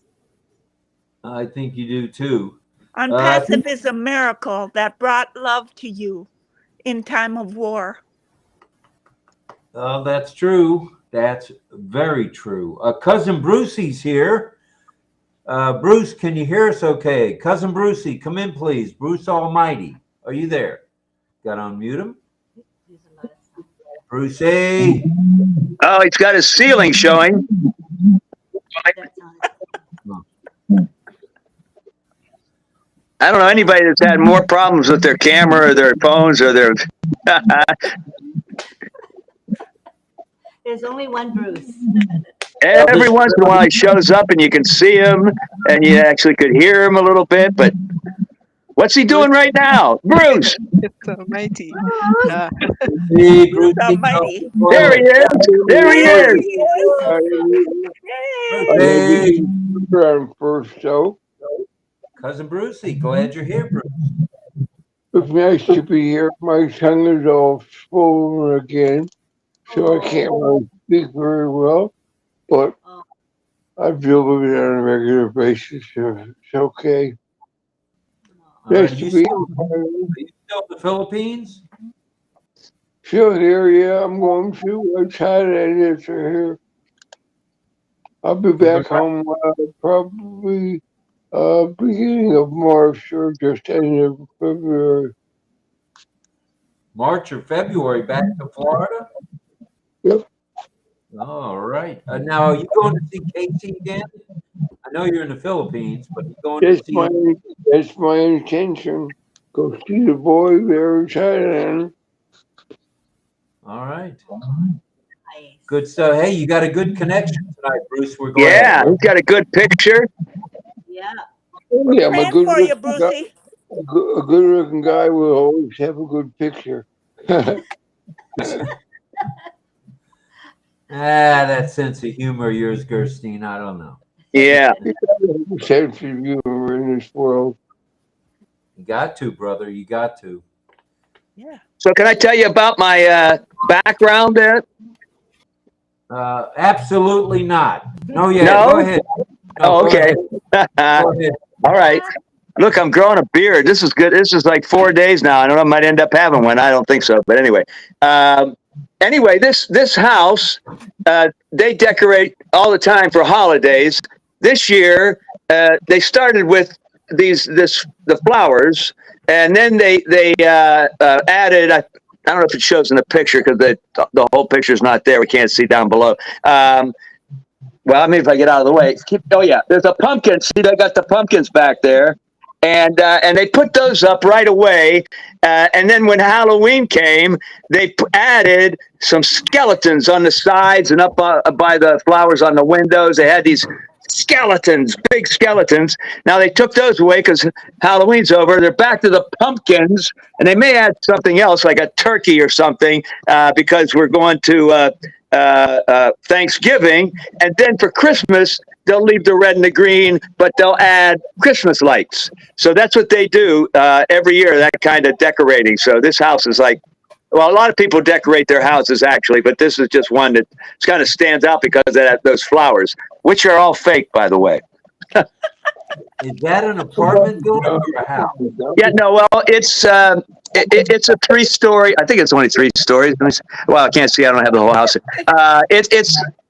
I think you do too. Unpassive is a miracle that brought love to you in time of war. That's true. That's very true. Cousin Brucey's here. Bruce, can you hear us okay? Cousin Brucey, come in, please. Bruce Almighty. Are you there? Got to unmute him. Brucey. Oh, he's got his ceiling showing. I don't know anybody that's had more problems with their camera or their phones or their. There's only one Bruce. Every once in a while he shows up and you can see him and you actually could hear him a little bit, but what's he doing right now? Bruce! It's almighty. Hey, Bruce. Almighty. There he is! There he is! Hey. First show. Cousin Brucey, glad you're here, Bruce. It's nice to be here. My tongue is all swollen again, so I can't really speak very well, but I deal with it on a regular basis, so it's okay. Nice to be here. Are you still in the Philippines? Still here, yeah, I'm going to. I'm tired here. I'll be back home probably beginning of March or just end of February. March or February, back to Florida? Yep. All right. Now, are you going to see Casey again? I know you're in the Philippines, but you're going to see... That's my intention. Go see the boy there in Thailand. All right. Nice. Good stuff. Hey, you got a good connection tonight, Bruce. We're going Yeah, ahead. he's got a good picture. Yeah. Yeah, I'm a Praying good for you, looking guy. Brucey. A good looking guy will always have a good picture. That sense of humor of yours, Gerstein, I don't know. Yeah. Sense of humor in this world. You got to, brother. You got to. Yeah. So can I tell you about my background there? Absolutely not. No, yeah. No? Go ahead. No, Oh, go okay. ahead. Go ahead. All right. Look, I'm growing a beard. This is good. This is like 4 days now. I don't know. I might end up having one. I don't think so. But anyway, this house, they decorate all the time for holidays. This year, they started with the flowers, and then they added. I don't know if it shows in the picture because the whole picture is not there. We can't see down below. Well, I mean, if I get out of the way, oh yeah, there's a pumpkin. See, they got the pumpkins back there, and they put those up right away. And then when Halloween came, they added some skeletons on the sides and up by the flowers on the windows. They had these skeletons, big skeletons. Now they took those away because Halloween's over. They're back to the pumpkins, and they may add something else like a turkey or something because we're going to Thanksgiving, and then for Christmas they'll leave the red and the green, but they'll add Christmas lights. So that's what they do every year, that kind of decorating. So this house is like, well, a lot of people decorate their houses actually, but this is just one that kind of stands out because of those flowers, which are all fake, by the way. Is that an apartment building or a house? Yeah, no, well, it's a 3-story. I think it's only 3 stories. Well, I can't see. I don't have the whole house.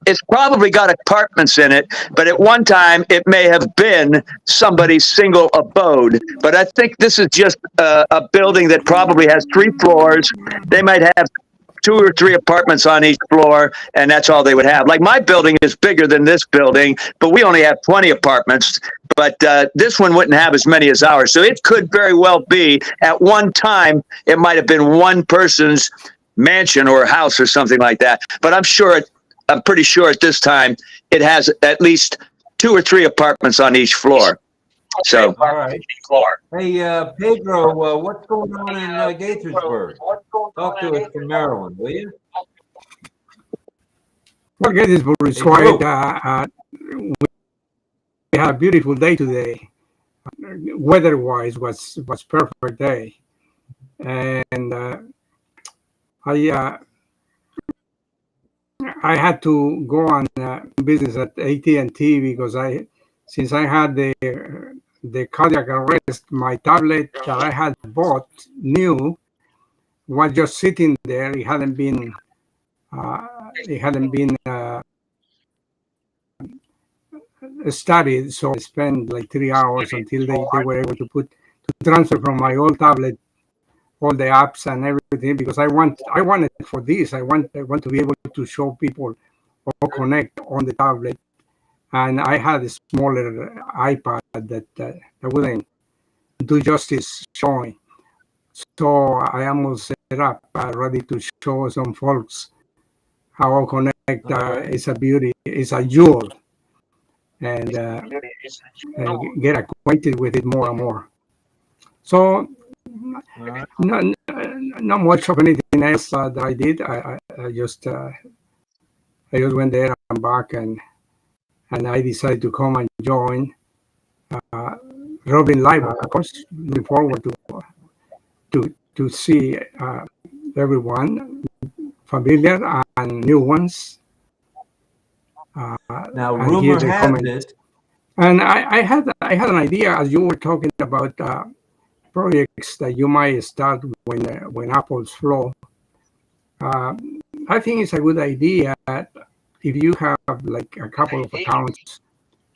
It's probably got apartments in it, but at one time it may have been somebody's single abode. But I think this is just a building that probably has 3 floors. They might have 2 or 3 apartments on each floor, and that's all they would have. Like my building is bigger than this building, but we only have 20 apartments. But this one wouldn't have as many as ours. So it could very well be at one time, it might have been one person's mansion or house or something like that. But I'm pretty sure at this time it has at least 2 or 3 apartments on each floor. So, all right. Hey, Pedro, what's going on in Gaithersburg? Talk to us from Maryland, will you? Well, Gettysburg is quite. We had a beautiful day today. Weather-wise, was perfect day, and I had to go on business at AT&T because since I had the cardiac arrest, my tablet that I had bought new was just sitting there. It hadn't been studied, so I spent like 3 hours until they were able to transfer from my old tablet all the apps and everything, because I wanted for this. I want to be able to show people or connect on the tablet, and I had a smaller iPad that wouldn't do justice showing. So I almost set up ready to show some folks how Connect is a beauty, is a jewel, and get acquainted with it more and more. So not much of anything else that I did. I just went there and back, and I decided to come and join RobLynn Live, of course. Looking forward to see everyone, familiar and new ones. Now, rumor has it. And I had an idea as you were talking about projects that you might start when apples flow. I think it's a good idea if you have like a couple of accounts,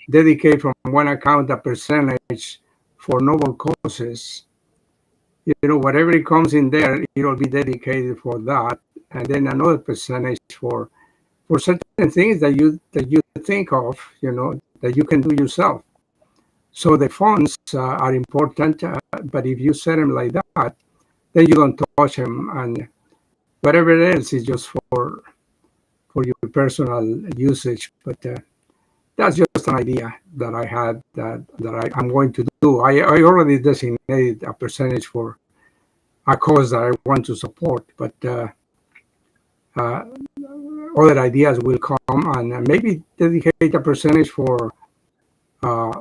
dedicate from one account a percentage for noble causes. You know, whatever it comes in there, it'll be dedicated for that, and then another percentage for certain things that you think of, you know, that you can do yourself. So the funds are important, but if you set them like that, then you don't touch them, and whatever else is just for for your personal usage. But that's just an idea that I had that I'm going to do. I already designated a percentage for a cause that I want to support, but other ideas will come, and maybe dedicate a percentage uh,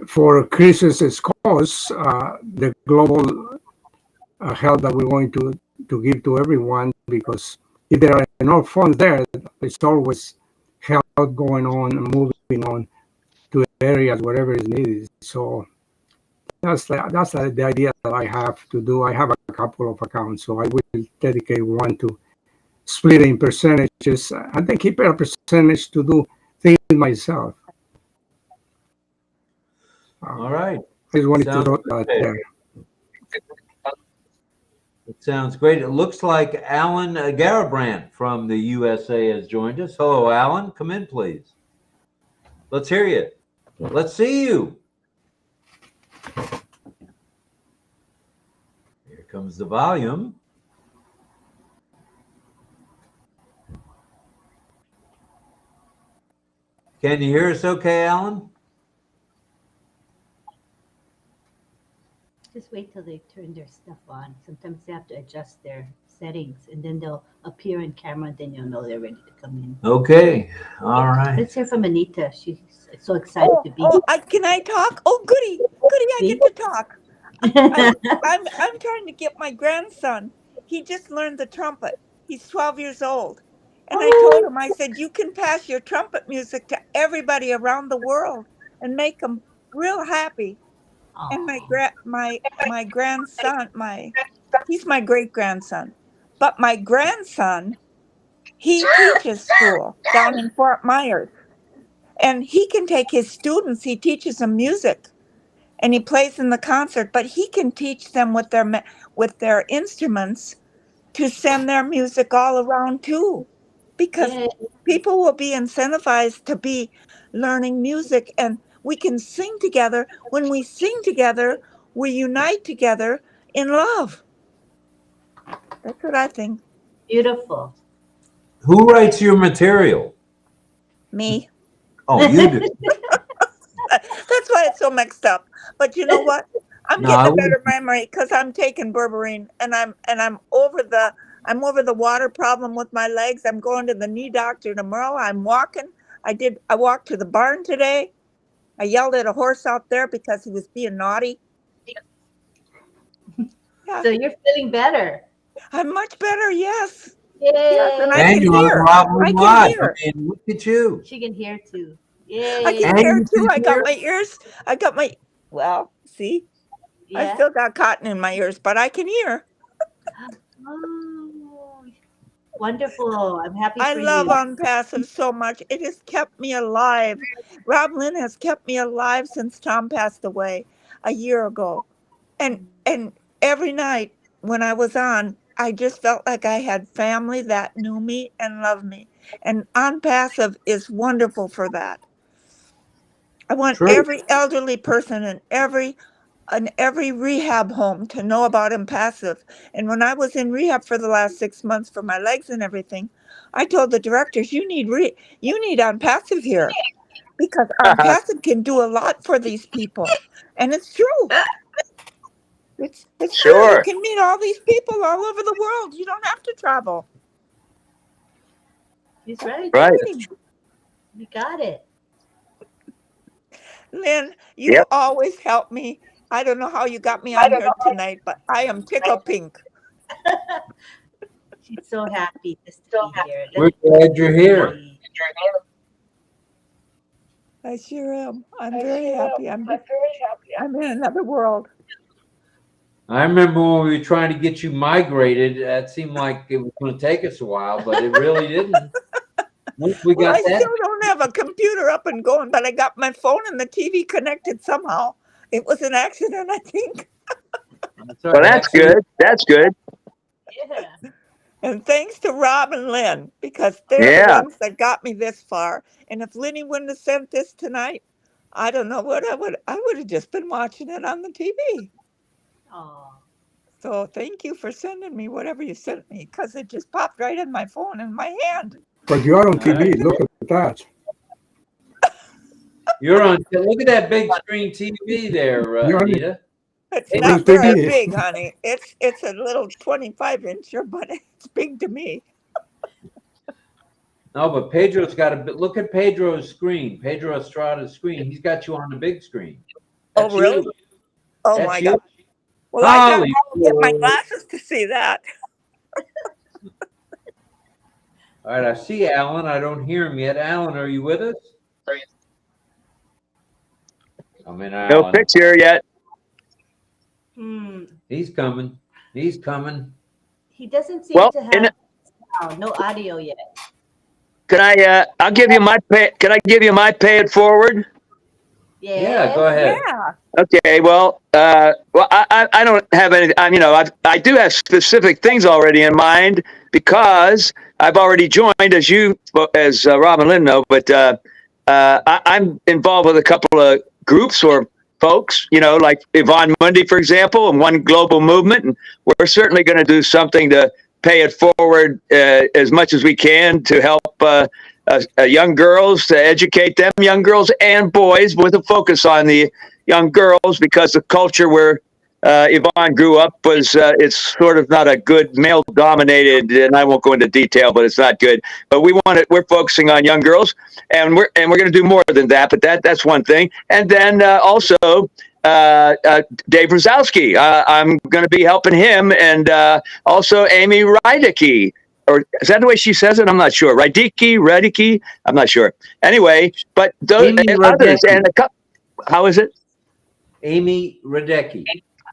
for Chris's cause, the global help that we're going to give to everyone, because if there are enough funds there, there's always help going on and moving on to areas wherever is needed. So that's the idea that I have to do. I have a couple of accounts, so I will dedicate one to split in percentages, and then keep a percentage to do things myself. All right. I just wanted to Sounds throw good. that there. It sounds great. It looks like Alan Garabrandt from the USA has joined us. Hello, Alan. Come in, please. Let's hear you. Let's see you. Here comes the volume. Can you hear us okay, Alan? Just wait till they turn their stuff on. Sometimes they have to adjust their settings, and then they'll appear in camera, and then you'll know they're ready to come in. Okay. All right. Let's hear from Anita. She's so excited to be Can I talk? Oh, goody, I See? get to talk. here. I'm trying to get my grandson. He just learned the trumpet. He's 12 years old. And I told him, I said, you can pass your trumpet music to everybody around the world and make them real happy. And my grandson, he's my great grandson, but my grandson, he teaches school down in Fort Myers, and he can take his students. He teaches them music, and he plays in the concert. But he can teach them with their instruments to send their music all around too, because Yay. people will be incentivized to be learning music, and we can sing together. When we sing together, we unite together in love. That's what I think. Beautiful. Who writes your material? Me. Oh, you do. That's why it's so mixed up. But you know what? I'm No, I getting a wouldn't. better memory because I'm taking berberine, and I'm over the water problem with my legs. I'm going to the knee doctor tomorrow. I'm walking. I walked to the barn today. I yelled at a horse out there because he was being naughty. Yeah. So you're feeling better. I'm much better, yes. Yay. Yes, and I And can you're on hear. RobLynn I can Live. hear. I mean, look at you. She can hear too. I Yay. can And hear you too. can I got hear. my ears. Well, see, I Yeah. still got cotton in my ears, but I can hear. Oh, wonderful. I'm happy I for love you. ONPASSIVE so much. It has kept me alive. RobLynn has kept me alive since Tom passed away a year ago. And every night when I was on, I just felt like I had family that knew me and loved me. And ONPASSIVE is wonderful for that. I want True. every elderly person in every rehab home to know about ONPASSIVE. And when I was in rehab for the last 6 months for my legs and everything, I told the directors, you need ONPASSIVE here, because ONPASSIVE can do a lot for these people. And it's true. It's true. You Sure. can meet all these people all over the world. You don't have to travel. He's right. Right. You got it. Lynn, you Yep. always help me. I don't know how you got me on here tonight, but I am tickle pink. She's so happy just to be here. We're glad you're here. I sure am. I'm very happy. I'm in another world. I remember when we were trying to get you migrated. That seemed like it was going to take us a while, but it really didn't. Once we Well, got I that. still don't have a computer up and going, but I got my phone and the TV connected somehow. It was an accident, I think. That's all Well, right. that's good. That's good. Yeah. And thanks to Rob and Lynn, because they're Yeah. the ones that got me this far. And if Lenny wouldn't have sent this tonight, I don't know what I would have just been watching it on the TV. Oh. So thank you for sending me whatever you sent me, because it just popped right in my phone in my hand. But you are on TV. Look at that. You're on. Look at that big screen TV there, You're on Anita. It's It not is very big. big, honey. It's a little 25-incher, but it's big to me. No, but Pedro's got a bit. Look at Pedro's screen. Pedro Estrada's screen. He's got you on the big screen. That's Oh, really? you. Oh, That's my you. God. Well, I Holly. gotta get my glasses to see that. All right, I see Alan. I don't hear him yet. Alan, are you with us? I'm in No Alan. picture yet. He's coming. He's coming. He doesn't seem Well, to in- have no audio yet. Can I? I'll give you my pay. Can I give you my pay it forward? Yeah, go ahead. Yeah. Okay. Well, I don't have any. I do have specific things already in mind because I've already joined, as RobLynn know. But I'm involved with a couple of groups or folks, like Yvonne Mundy, for example, and One Global Movement, and we're certainly going to do something to pay it forward as much as we can to help young girls, to educate them, young girls and boys, with a focus on the young girls, because the culture where Yvonne grew up was it's sort of not a good male dominated, and I won't go into detail, but it's not good. But we're focusing on young girls, and we're going to do more than that. But that's one thing. And then also Dave Rosowski, I'm going to be helping him, and also Amy Rydicke, or is that the way she says it? I'm not sure. Rydicke, I'm not sure. Anyway, but those Amy and others, Rydicke. and a couple. How is it? Amy Radecki.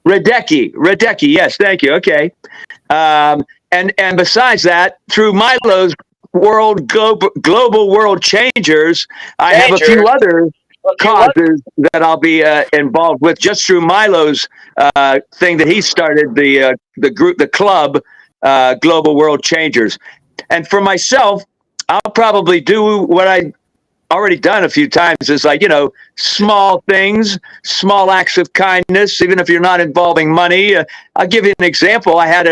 Radecki, yes, thank you. Okay, and besides that, through Milo's global world changers, I have a few other causes that I'll be involved with, just through Milo's thing that he started, the club, Global World Changers. And for myself, I'll probably do what I already done a few times, is like, small things, small acts of kindness, even if you're not involving money. I'll give you an example. I had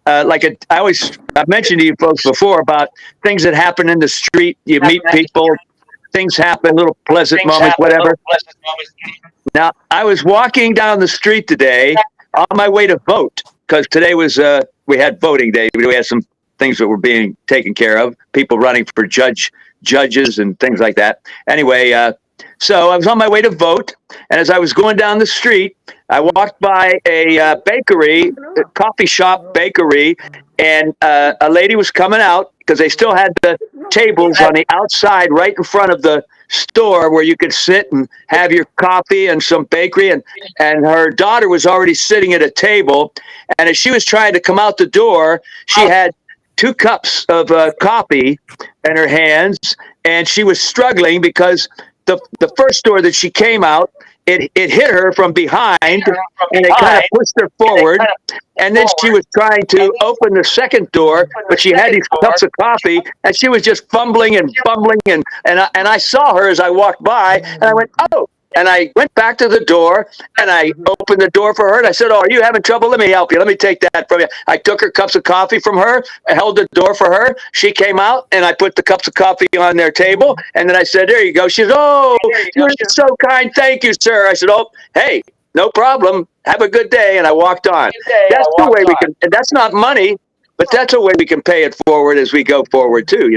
I've mentioned to you folks before about things that happen in the street. You meet people, things happen, little pleasant moments, whatever. Now, I was walking down the street today on my way to vote, because today was, we had voting day. We had some things that were being taken care of, people running for judges and things like that. Anyway, so I was on my way to vote, and as I was going down the street, I walked by a bakery, a coffee shop bakery, and a lady was coming out, because they still had the tables on the outside right in front of the store where you could sit and have your coffee and some bakery, and her daughter was already sitting at a table, and as she was trying to come out the door, she had 2 cups of coffee in her hands, and she was struggling because the first door that she came out, it hit her from behind, and it kind of pushed her forward. And then she was trying to open the second door, but she had these cups of coffee, and she was just fumbling, and I saw her as I walked by, and I went, oh. And I went back to the door, and I opened the door for her, and I said, oh, are you having trouble? Let me help you. Let me take that from you. I took her cups of coffee from her. I held the door for her. She came out, and I put the cups of coffee on their table, and then I said, there you go. She said, oh, you're so kind. Thank you, sir. I said, oh, hey, no problem. Have a good day. And I walked on. That's the way we can, and that's not money, but that's a way we can pay it forward as we go forward, too.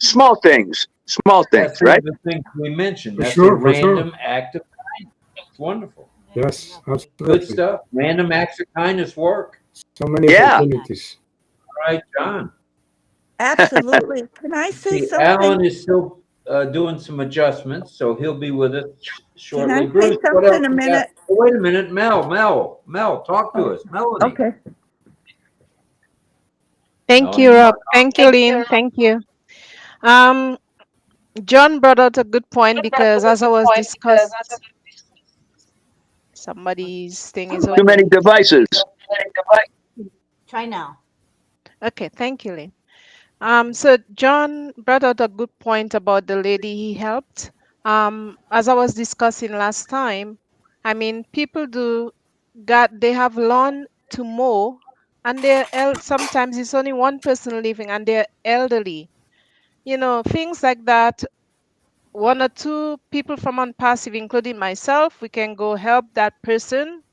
Small things. Small things, That's right? the things we mentioned. That's sure, a for sure. random act of kindness. It's wonderful. Yes, Good absolutely. stuff. Random acts of kindness work. So many Yeah. opportunities. All right, John. Absolutely. Can I say See, something? Alan is still doing some adjustments, so he'll be with us shortly. Can I say Bruce, what something else a you got? minute? Oh, wait a minute, Mel, talk to us. Melody. Okay. Thank you, Rob. Thank you, Lynn. Thank you. John brought out a good point, because as I was discussing, somebody's thing is Too open. many devices. Try now. Okay, thank you, Lynn. So John brought out a good point about the lady he helped. As I was discussing last time, I mean, people they have learned to mow, and sometimes it's only one person living and they're elderly. Things like that. One or two people from Unpassive, including myself, we can go help that person.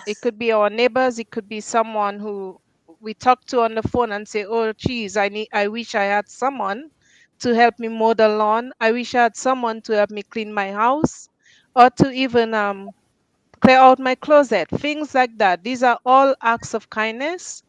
It could be our neighbors, it could be someone who we talk to on the phone and say, "Oh, geez, I wish I had someone to help me mow the lawn. I wish I had someone to help me clean my house, or to even clear out my closet." Things like that. These are all acts of kindness.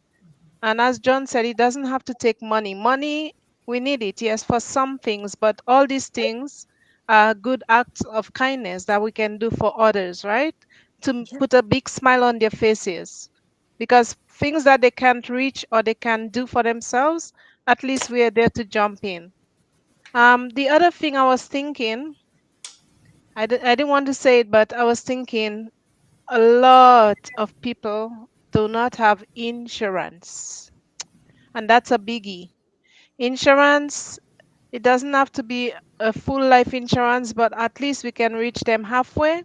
And as John said, it doesn't have to take money. Money, we need it, yes, for some things, but all these things are good acts of kindness that we can do for others, right? To put a big smile on their faces. Because things that they can't reach or they can do for themselves, at least we are there to jump in. The other thing I was thinking, I didn't want to say it, but I was thinking a lot of people do not have insurance. And that's a biggie. Insurance, it doesn't have to be a full life insurance, but at least we can reach them halfway.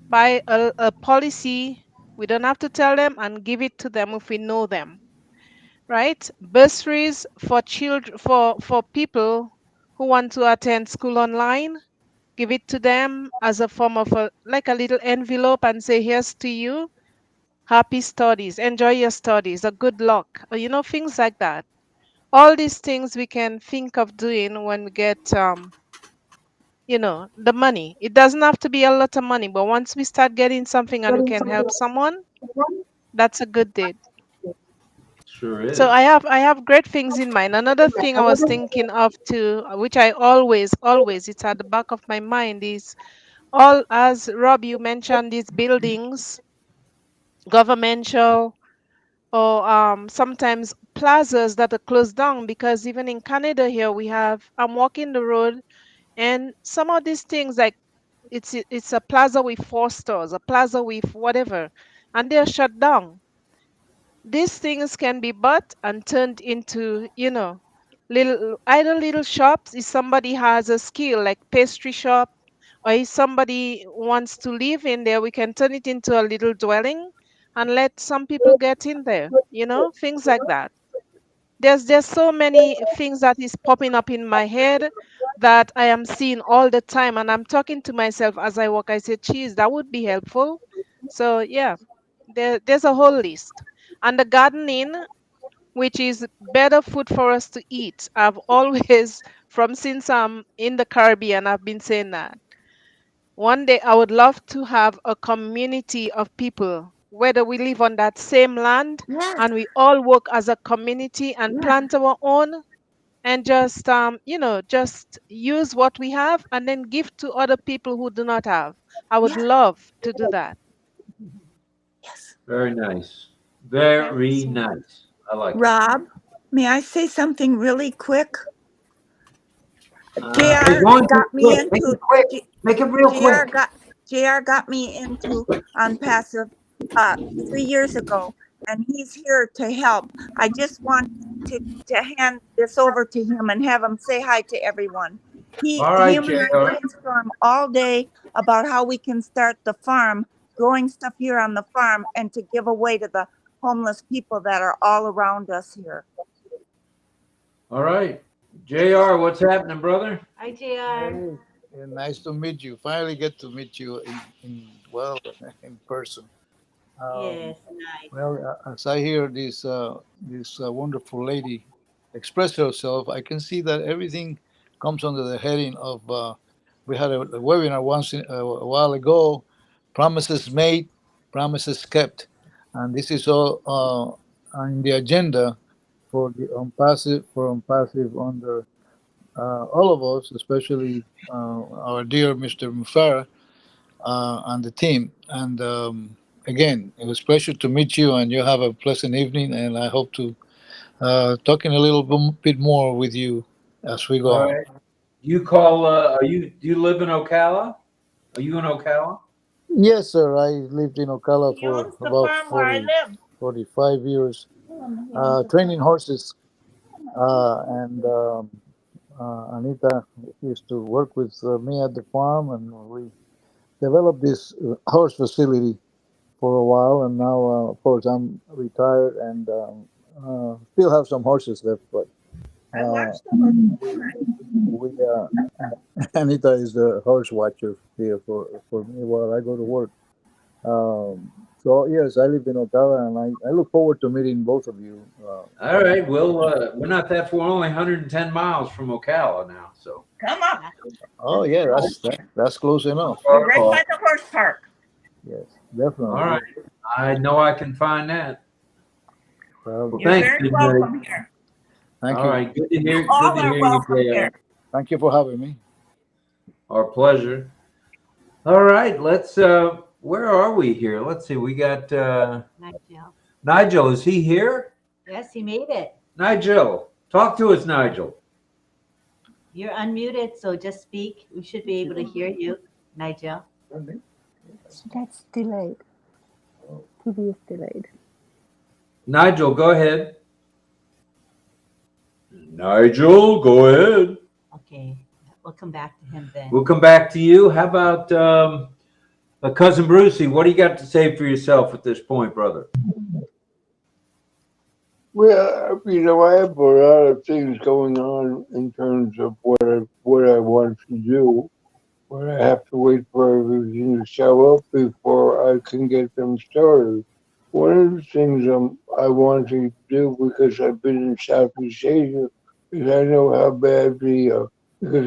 Buy a policy. We don't have to tell them and give it to them if we know them, right? Bursaries for children, for people who want to attend school online. Give it to them as a form of like a little envelope and say, "Here's to you. Happy studies. Enjoy your studies. Or good luck." Or, things like that. All these things we can think of doing when we get the money. It doesn't have to be a lot of money, but once we start getting something and we can help someone, that's a good deed. Sure is. So I have great things in mind. Another thing I was thinking of too, which I always it's at the back of my mind, is all, as Rob, you mentioned, these buildings, governmental, or sometimes plazas that are closed down. Because even in Canada here, I'm walking the road, and some of these things, like it's a plaza with 4 stores, a plaza with whatever, and they're shut down. These things can be bought and turned into, little shops. If somebody has a skill like pastry shop, or if somebody wants to live in there, we can turn it into a little dwelling and let some people get in there, things like that. There's so many things that is popping up in my head that I am seeing all the time, and I'm talking to myself as I walk. I say, "Geez, that would be helpful." So yeah, there's a whole list. And the gardening, which is better food for us to eat. I've always, from since I'm in the Caribbean, I've been saying that. One day I would love to have a community of people, whether we live on that same land Yeah, and we all work as a community and yeah, plant our own, and just use what we have and then give to other people who do not have. I would yeah. love to do that. Yes. Very nice. Okay. Very So nice. I like it. Rob, may I say something really quick? Hey, JR go on, got me quick. Make into it quick. J- Make it real JR quick. got JR got me into Unpassive 3 years ago, and he's here to help. I just want to hand this over to him and have him say hi to everyone. All right, Him and I JR. brainstorm all day about how we can start the farm, growing stuff here on the farm, and to give away to the homeless people that are all around us here. All right. JR, what's happening, brother? Hi, JR. Hey, nice to meet you. Finally get to meet you in person. Um, Yes, nice. as I hear this wonderful lady express herself, I can see that everything comes under the heading of we had a webinar a while ago, promises made, promises kept, and this is all on the agenda for the unpassive under all of us, especially our dear Mr. Mufara and the team. And again, it was a pleasure to meet you, and you have a pleasant evening. And I hope to talking a little bit more with you as we go All on. right. Do you live in Ocala? Are you in Ocala? Yes, sir. I lived in Ocala He for owns the about farm where I live. 45 years, training horses. And Anita used to work with me at the farm, and we developed this horse facility for a while, and now, of course, I'm retired and still have some horses left, but I watched uh, the we Anita is the horse watcher here for me while I go to work. So yes, I live in Ocala, and I look forward to meeting both of you. All right. Well, we're not that far. We're only 110 miles from Ocala now. So. Come up. Oh yeah, that's close enough. We're right by the horse park. Yes, definitely. All right. I know I can find that. Well, You're thanks, very good welcome here. thank All you. right. Good to hear. You all Good to are hear welcome you, here. Thank you for having me. Our pleasure. All right. Let's. Where are we here? Let's see. We got Nigel. Nigel. Is he here? Yes, he made it. Nigel, talk to us, Nigel. You're unmuted, so just speak. We should be able to hear you, Nigel. That's delayed. TV is delayed. Nigel, go ahead. Nigel, go ahead. Okay, we'll come back to him then. We'll come back to you. How about Cousin Brucey? What do you got to say for yourself at this point, brother? Well, I have a lot of things going on in terms of what I want to do, but I have to wait for everything to show up before I can get them started. One of the things I want to do, because I've been in Southeast Asia, is I know how bad because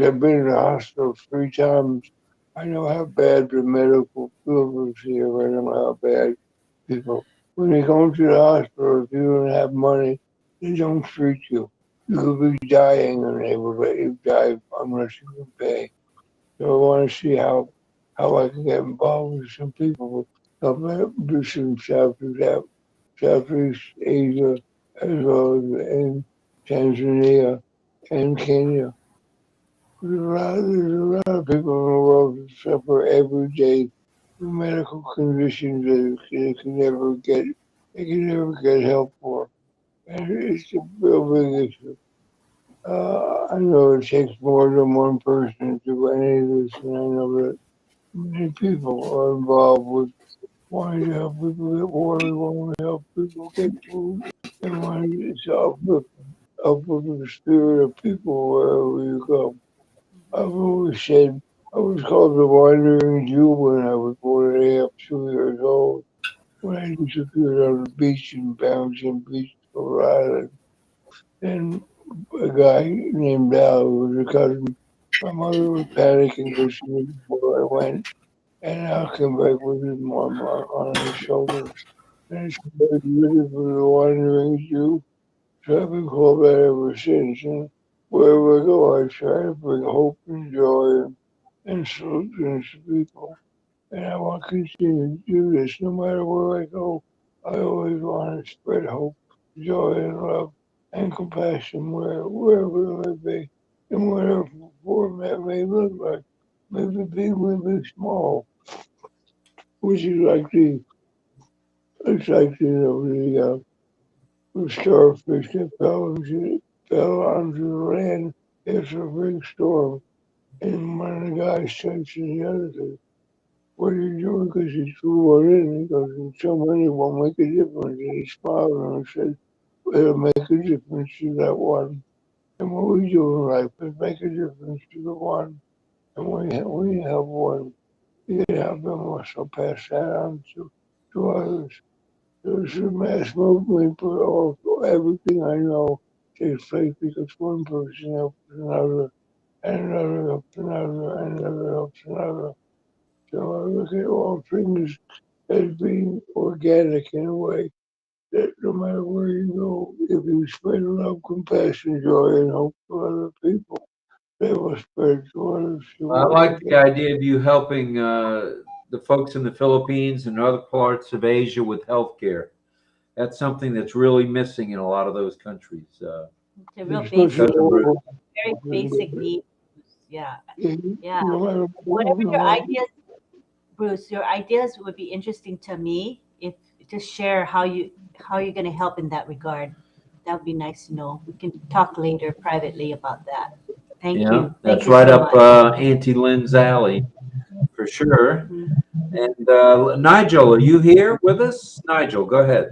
I've been in the hospital 3 times, I know how bad the medical field is here. I know how bad people, when they go into the hospital, if you don't have money, they don't treat you. You could be dying and they will let you die unless you can pay. So I want to see how I can get involved with some people, help do some Southeast Asia, as well as in Tanzania and Kenya. There's a lot of people in the world that suffer every day from medical conditions that they can never get help for. And it's a real big issue. I know it takes more than one person to do any of this, and I know that many people are involved with wanting to help people get water, wanting to help people get food, and wanting to uplift the spirit of people wherever you go. I've always said I was called the Wandering Jew when I was 1.5, 2 years old, when I disappeared on the beach in Barrington Beach, Rhode Island. And a guy named Al, who was a cousin, my mother was panicking because she knew before I went, and Al came back with his mom on his shoulder. And she said, "You for the Wandering Jew." So I've been called that ever since. And wherever I go, I try to bring hope and joy and solutions to people. And I want to continue to do this no matter where I go. I always want to spread hope, joy, and love and compassion wherever it may be, in whatever form that may look like. Maybe big, maybe small, which is like the starfish that fell onto the land after a big storm. And one of the guys said to the other, "What are you doing?" Because he threw one in. He goes, "And so many won't make a difference." And he smiled and said, "It'll make a difference to that one." And what we do in life is make a difference to the one. And when you help one, you can help them also pass that on to others. There's a mass movement, but also everything I know takes place because one person helps another, and another helps another, and another helps another. So I look at all things as being organic in a way that no matter where you go, if you spread love, compassion, joy, and hope to other people, they will spread to others. I like the idea of you helping the folks in the Philippines and other parts of Asia with healthcare. That's something that's really missing in a lot of those countries. It's a real Especially very basic need. Yeah, yeah. no matter Whatever your ideas, Bruce, your ideas would be interesting to me. If just share how you're going to help in that regard. That would be nice to know. We can talk later privately about that. Thank Yeah, you. that's Thank you right so up much. Auntie Lynn's alley for sure. Mhm. And Nigel, are you here with us? Nigel, go ahead.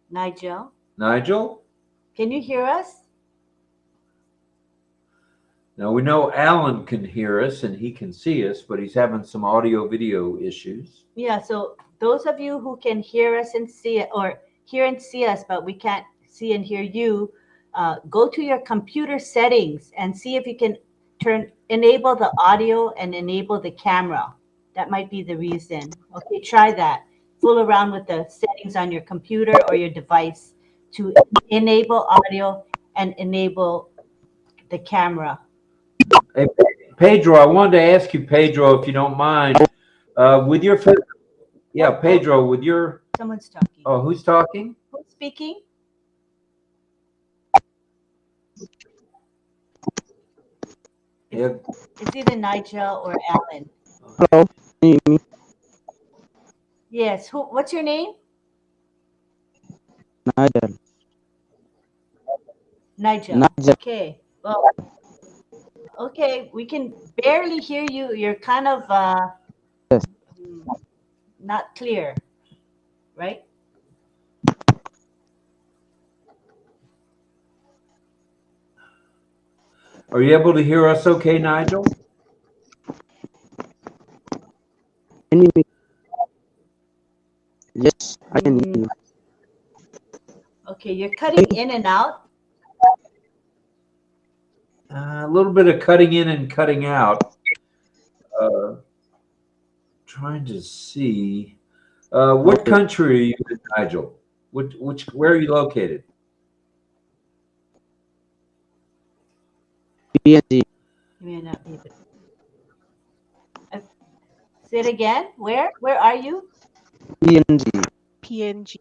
Nigel, Nigel? can you hear us? Now we know Alan can hear us and he can see us, but he's having some audio video issues. Yeah, so those of you who can hear us and see it, or hear and see us, but we can't see and hear you, go to your computer settings and see if you can enable the audio and enable the camera. That might be the reason. Okay, try that. Fool around with the settings on your computer or your device to enable audio and enable the camera. Hey, Pedro, I wanted to ask you, Pedro, if you don't mind, with your, yeah, Pedro, with your, Someone's talking. oh, who's talking? Who's speaking? Yeah. It's either Nigel or Alan. Hello. Can you hear me? Yes. What's your name? Nigel. Nigel. Okay. Well, okay. We can barely hear you. You're kind of Yes. not clear, right? Are you able to hear us okay, Nigel? Can you hear me? Yes, I can hear you. Okay, you're cutting in and out. A little bit of cutting in and cutting out. Trying to see. What country are you in, Nigel? Where are you located? PNG. You may not be able to. Say it again. Where are you? PNG. PNG.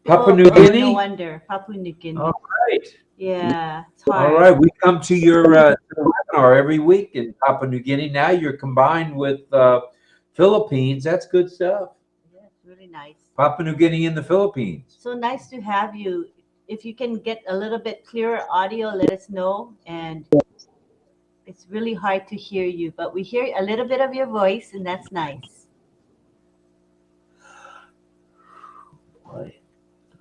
Papua New Guinea? No wonder. Papua New Guinea. All right. Yeah, it's hard. All right. We come to your webinar every week in Papua New Guinea. Now you're combined with Philippines. That's good stuff. Yeah, it's really nice. Papua New Guinea in the Philippines. So nice to have you. If you can get a little bit clearer audio, let us know. And it's really hard to hear you, but we hear a little bit of your voice, and that's nice.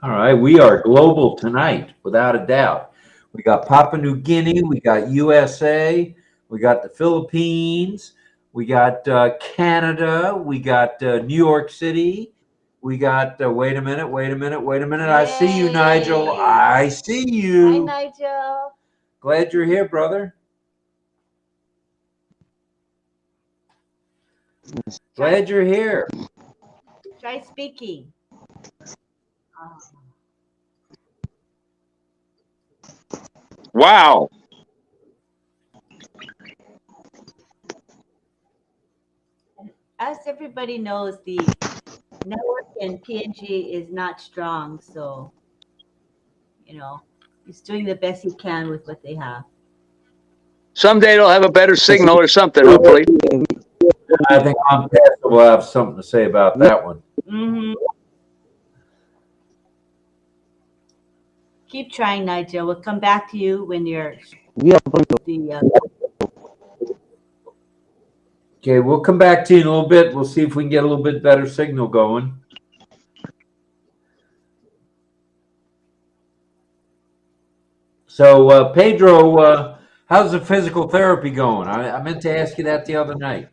All right, we are global tonight, without a doubt. We got Papua New Guinea, we got USA, we got the Philippines, we got Canada, we got New York City, we got, wait a minute. I see you, Nigel. I see you. Hi, Nigel. Glad you're here, brother. Glad you're here. Try speaking. Wow. As everybody knows, the network in PNG is not strong, so he's doing the best he can with what they have. Someday they'll have a better signal or something, hopefully. I think ONPASSIVIANS will have something to say about that one. Mm-hmm. Keep trying, Nigel. We'll come back to you when you're Okay, we'll come back to you in a little bit. We'll see if we can get a little bit better signal going. So, Pedro, how's the physical therapy going? I meant to ask you that the other night.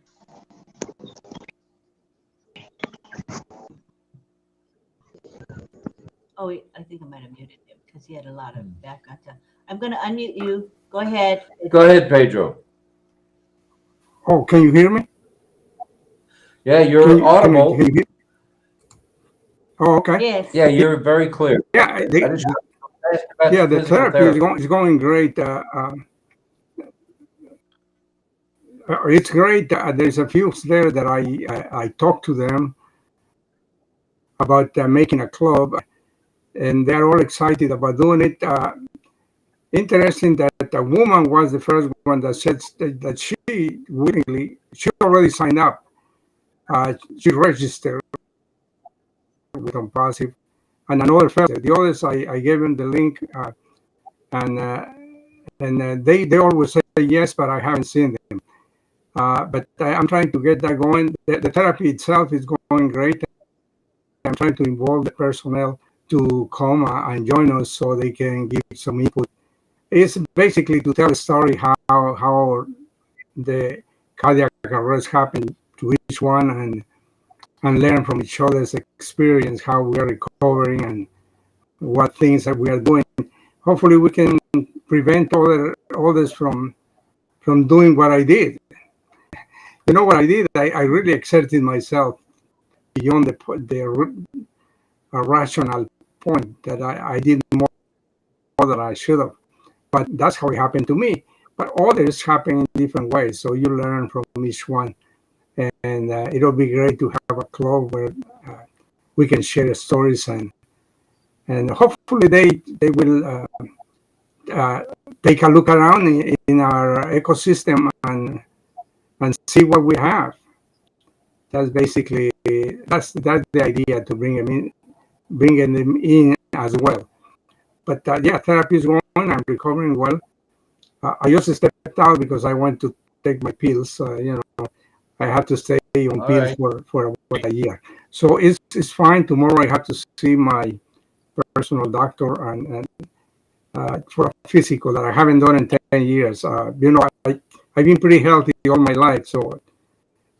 Oh, I think I might have muted him because he had a lot of background time. I'm going to unmute you. Go ahead. Go ahead, Pedro. Oh, can you hear me? Yeah, you're audible. Can you hear? Oh, okay. Yes. Yeah, you're very clear. Yeah, the therapy is going great. It's great. There's a few there that I talked to them about making a club, and they're all excited about doing it. Interesting that a woman was the first one that said that she already signed up. She registered with ONPASSIVIANS, and another fellow. The others, I gave them the link, and they always say yes, but I haven't seen them. But I'm trying to get that going. The therapy itself is going great. I'm trying to involve the personnel to come and join us so they can give some input. It's basically to tell a story how the cardiac arrest happened to each one, and learn from each other's experience how we are recovering and what things that we are doing. Hopefully, we can prevent others from doing what I did. You know what I did? I really exerted myself beyond the rational point that I did more than I should have. But that's how it happened to me. But others happen in different ways, so you learn from each one. And it'll be great to have a club where we can share stories, and hopefully they will take a look around in our ecosystem and see what we have. That's basically that's the idea, to bringing them in as well. But yeah, therapy is going. I'm recovering well. I just stepped out because I went to take my pills. I had to stay on All pills right. for about a year. So it's fine. Tomorrow I have to see my personal doctor and for a physical that I haven't done in 10 years. I've been pretty healthy all my life, so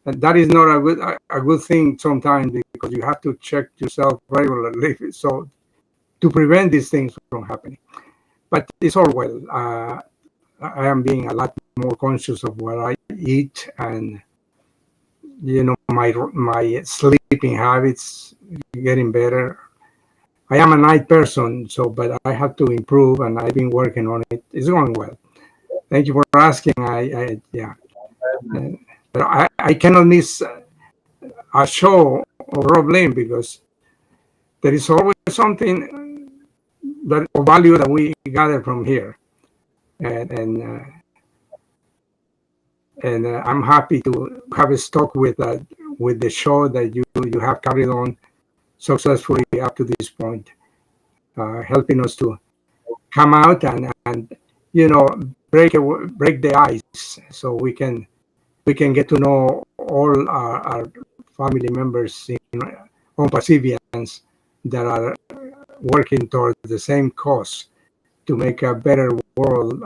that is not a good thing sometimes, because you have to check yourself regularly, so to prevent these things from happening. But it's all well. I am being a lot more conscious of what I eat, and my sleeping habits getting better. I am a night person, but I have to improve, and I've been working on it. It's going well. Thank you for asking. But I cannot miss a show of Roblin, because there is always something that of value that we gather from here, and I'm happy to have stuck with the show that you have carried on successfully up to this point, helping us to come out and break the ice, so we can get to know all our family members in ONPASSIVIANS that are working towards the same cause, to make a better world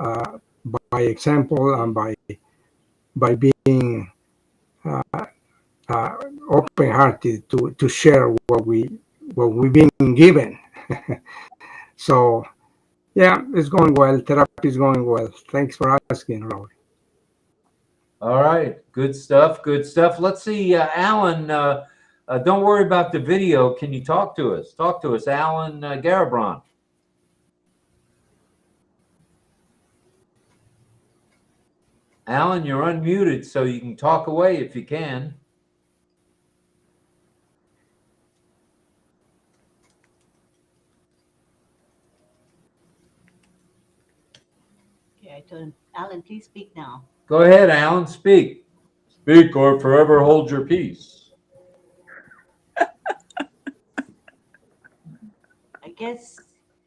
by example, and by being open-hearted to share what we've been given. So yeah, it's going well. Therapy is going well. Thanks for asking, Robert. All right. Good stuff. Good stuff. Let's see, Alan. Don't worry about the video. Can you talk to us? Talk to us, Alan Garabron. Alan, you're unmuted, so you can talk away if you can. Okay, I told him, Alan, please speak now. Go ahead, Alan. Speak. Speak or forever hold your peace. I guess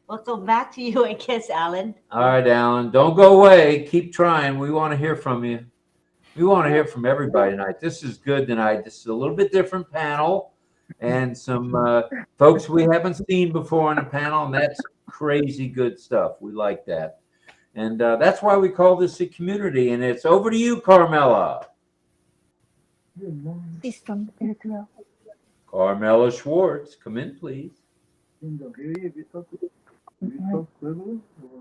we'll go back to you, I guess, Alan. All right, Alan. Don't go away. Keep trying. We want to hear from you. We want to hear from everybody tonight. This is good tonight. This is a little bit different panel, and some folks we haven't seen before on the panel, and that's crazy good stuff. We like that. And that's why we call this a community. And it's over to you, Carmela. Carmela Schwartz, come in, please. You're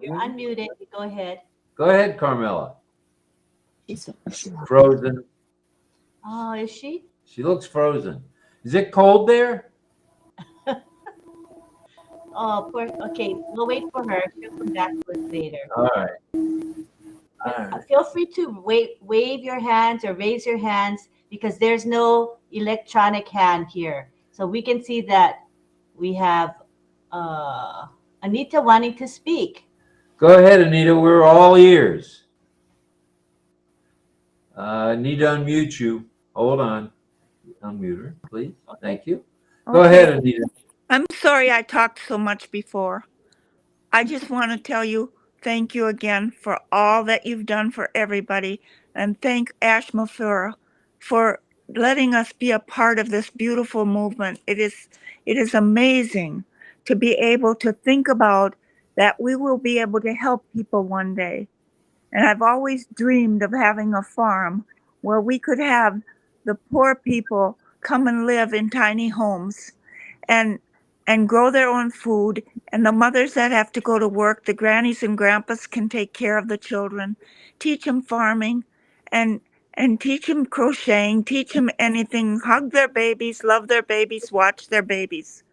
unmuted. Go ahead. Go ahead, Carmela. Frozen. Oh, is she? She looks frozen. Is it cold there? Oh, poor. Okay, we'll wait for her. She'll come back to us later. All right. All right. Feel free to wave your hands or raise your hands, because there's no electronic hand here. So we can see that we have Anita wanting to speak. Go ahead, Anita. We're all ears. Need to unmute you. Hold on. Unmute her, please. Thank you. Go ahead, Anita. I'm sorry I talked so much before. I just want to tell you, thank you again for all that you've done for everybody. And thank Ashma for letting us be a part of this beautiful movement. It is amazing to be able to think about that we will be able to help people one day. And I've always dreamed of having a farm where we could have the poor people come and live in tiny homes and grow their own food. And the mothers that have to go to work, the grannies and grandpas can take care of the children, teach them farming and teach them crocheting, teach them anything, hug their babies, love their babies, watch their babies.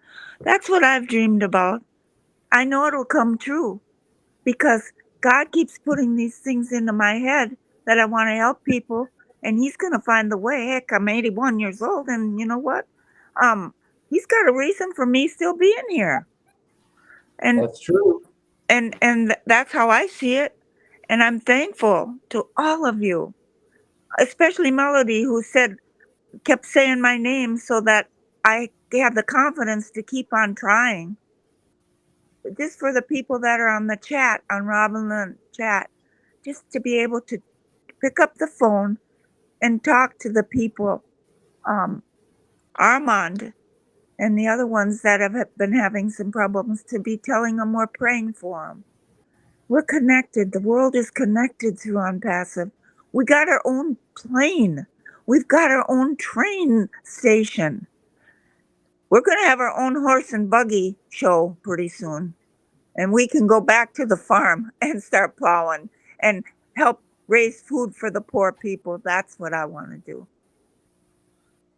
That's what I've dreamed about. I know it'll come true because God keeps putting these things into my head that I want to help people, and He's going to find the way. Heck, I'm 81 years old, and you know what? He's got a reason for me still being here. And That's true. And that's how I see it. And I'm thankful to all of you, especially Melody, who kept saying my name so that I have the confidence to keep on trying. Just for the people that are on the chat, on RobLynn chat, just to be able to pick up the phone and talk to the people, Armand and the other ones that have been having some problems, to be telling them we're praying for them. We're connected. The world is connected through ONPASSIVE. We got our own plane. We've got our own train station. We're going to have our own horse and buggy show pretty soon. And we can go back to the farm and start plowing and help raise food for the poor people. That's what I want to do.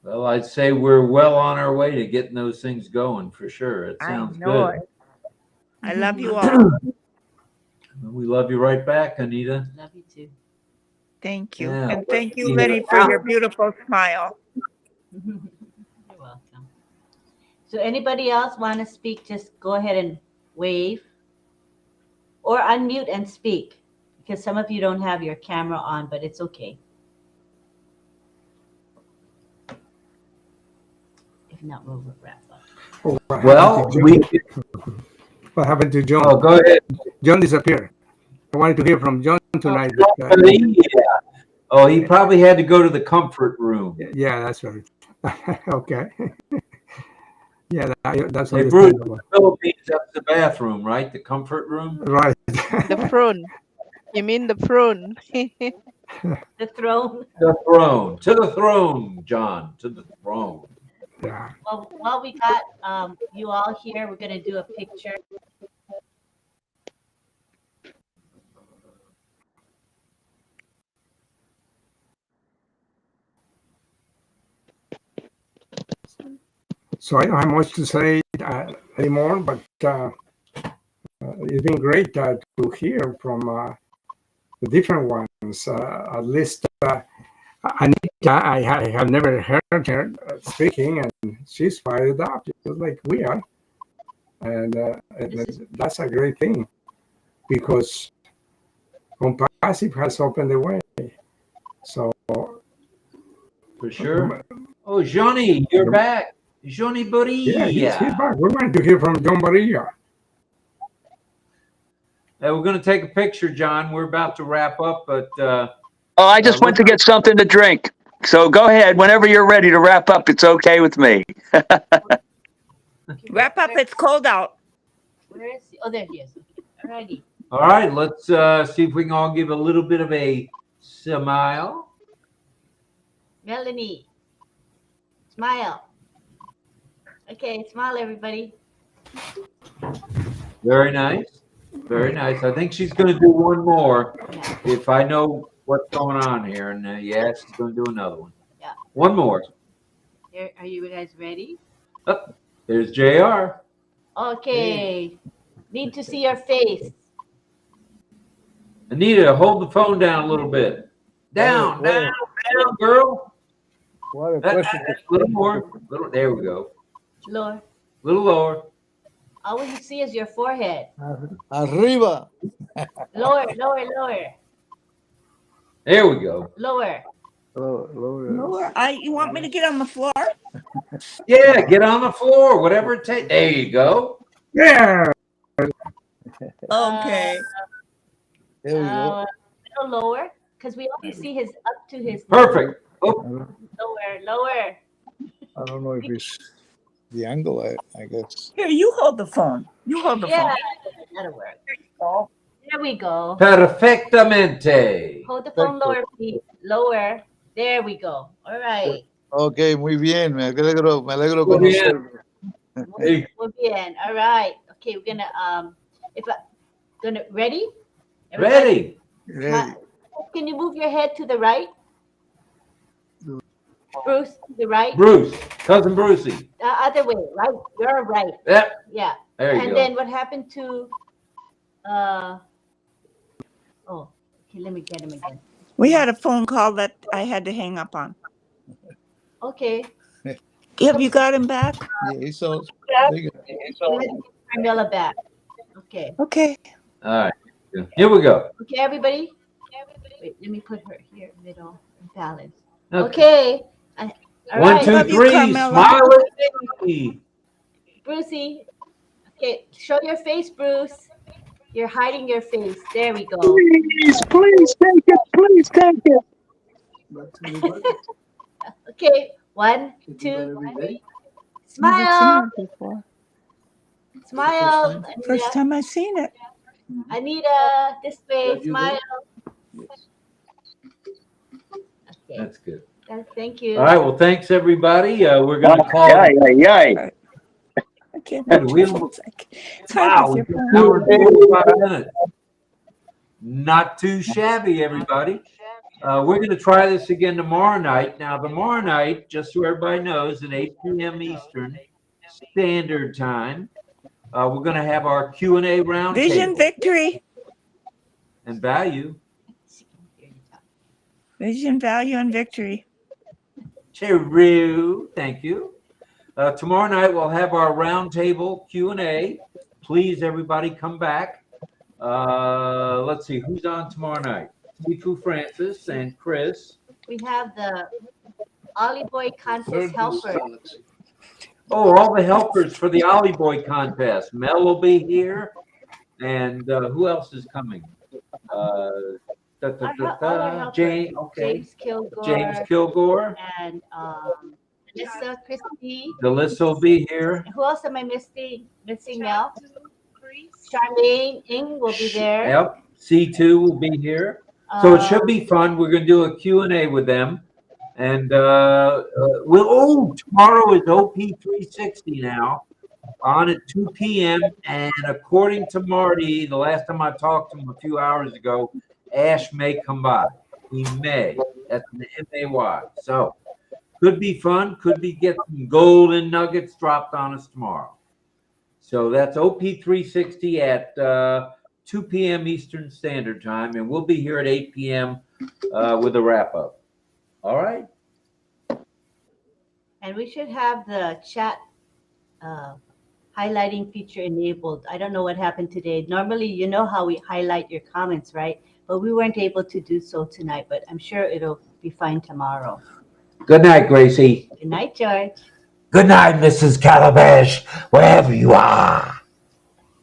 Well, I'd say we're well on our way to getting those things going for sure. It sounds I know good. it. I love you all. We love you right back, Anita. Love you too. Thank you. Yeah. And thank you, Yeah. Lenny, for your beautiful smile. You're welcome. So anybody else want to speak, just go ahead and wave or unmute and speak, because some of you don't have your camera on, but it's okay. If not, we'll wrap up. Oh, Well, what happened to John? Oh, go ahead. John disappeared. I wanted to hear from John tonight. Oh, he probably had to go to the comfort room. Yeah, that's right. Okay. Yeah, that's Hey, Bruce, understandable. the Philippines, that's the bathroom, right? The comfort room? Right. The throne. You mean the throne? The throne. The throne. To the throne, John. To the throne. Yeah. Well, while we got you all here, we're going to do a picture. So I don't have much to say anymore, but it's been great to hear from the different ones. At least Anita, I have never heard her speaking, and she's fired up, just like we are. And that's a great thing, because ONPASSIVE has opened the way. So For sure. Oh, Johnny, you're back. Johnny Barilla. Yeah, he's back. We're going to hear from John Barilla. We're going to take a picture, John. We're about to wrap up, but I just went to get something to drink. So go ahead. Whenever you're ready to wrap up, it's okay with me. Wrap up. It's cold out. Where is he? Oh, there he is. Alrighty. all right, let's see if we can all give a little bit of a smile. Melanie, smile. Okay, smile, everybody. Very nice. Very nice. I think she's going to do one more if I know what's going on here. And yeah, she's going to do another one. Yeah. One more. Are you guys ready? Oh, there's JR. Okay. Need to see your face. Anita, hold the phone down a little bit. Down, Wait. down, down, girl. What a question. A little more. There we go. Lower. A little lower. All we see is your forehead. Arriba. Lower, lower, lower. There we go. Lower. Lower. You want me to get on the floor? Yeah, get on the floor, whatever it takes. There you go. Yeah. Okay. There we go. A little lower, because we only see his up to his Perfect. Oh, lower. I don't know if it's the angle, I guess. Here, you hold the phone. You hold the Yeah, phone. that'll work. Oh, There we go. perfectamente. Hold the phone Perfecto. lower, please. Lower. There we go. All right. Okay, muy bien. Me alegro Muy bien. conocerlo. Hey, Muy bien. All right. Okay, we're gonna ready? ready. Ready. Can you move your head to the right? Bruce, to the right. Bruce, cousin Brucey. Other way, right? You're right. Yep. Yeah. There you And go. then what happened to okay, let me get him again. we had a phone call that I had to hang up on. Okay. Have you got him back? Yeah, he's all. Yeah. There you go. Let's get Carmela back. Okay. Okay. All right. Here we go. Okay, everybody. Wait, let me put her here, middle, and balance. Okay. Okay. All One, right. two, Love you, three. Carmela. Smile at me. Brucey. Okay, show your face, Bruce. You're hiding your face. There we go. Please take it. Please take it. Okay, 1, 2, Never smile. seen it before. Smile. First time I seen it. Anita, this way. Smile. Okay. That's good. Thank you. All right. Well, thanks everybody. We're going to call. Yay. I can't What, watch we it. almost- It's hard Wow, with we your got phone. 1 hour and 45 minutes. Not too shabby, everybody. We're going to try this again tomorrow night. Now, tomorrow night, just so everybody knows, at 8 p.m. Eastern Standard Time, we're going to have our Q&A round Vision, table victory. and value. Vision, value, and victory. Cheerio. Thank you. Tomorrow night, we'll have our roundtable Q&A. Please, everybody, come back. Let's see, who's on tomorrow night? Sifu Francis and Chris. We have the Ollie Boy contest helper. Oh, all the helpers for the Ollie Boy contest. Mel will be here. And who else is coming? James, okay. James Kilgore. James Kilgore. And Alyssa, Christy. Alyssa will be here. Who else am I missing? Missing Mel? Charmaine Ing will be there. Yep. C2 will be here. So it should be fun. We're going to do a Q&A with them. And tomorrow is OP360 now, on at 2 p.m. And according to Marty, the last time I talked to him a few hours ago, Ash may come by. He may. That's an M-A-Y. So could be fun. Could be get some golden nuggets dropped on us tomorrow. So that's OP360 at 2 p.m. Eastern Standard Time. And we'll be here at 8 p.m. With a wrap-up. All right. And we should have the chat highlighting feature enabled. I don't know what happened today. Normally, you know how we highlight your comments, right? But we weren't able to do so tonight, but I'm sure it'll be fine tomorrow. Good night, Gracie. Good night, George. Good night, Mrs. Calabash, wherever you are.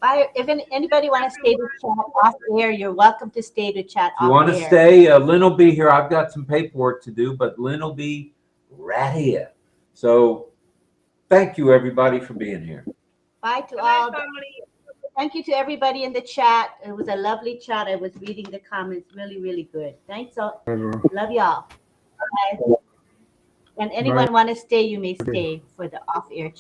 Bye. If anybody want to stay to chat off air, you're welcome to stay to chat If you off want air. to stay, Lynn will be here. I've got some paperwork to do, but Lynn will be right here. So thank you, everybody, for being here. Bye to all. Thank you to everybody in the chat. It was a lovely chat. I was reading the comments. Really, really good. Thanks all. Love y'all. Bye. And anyone want to stay, you may stay for the off-air chat.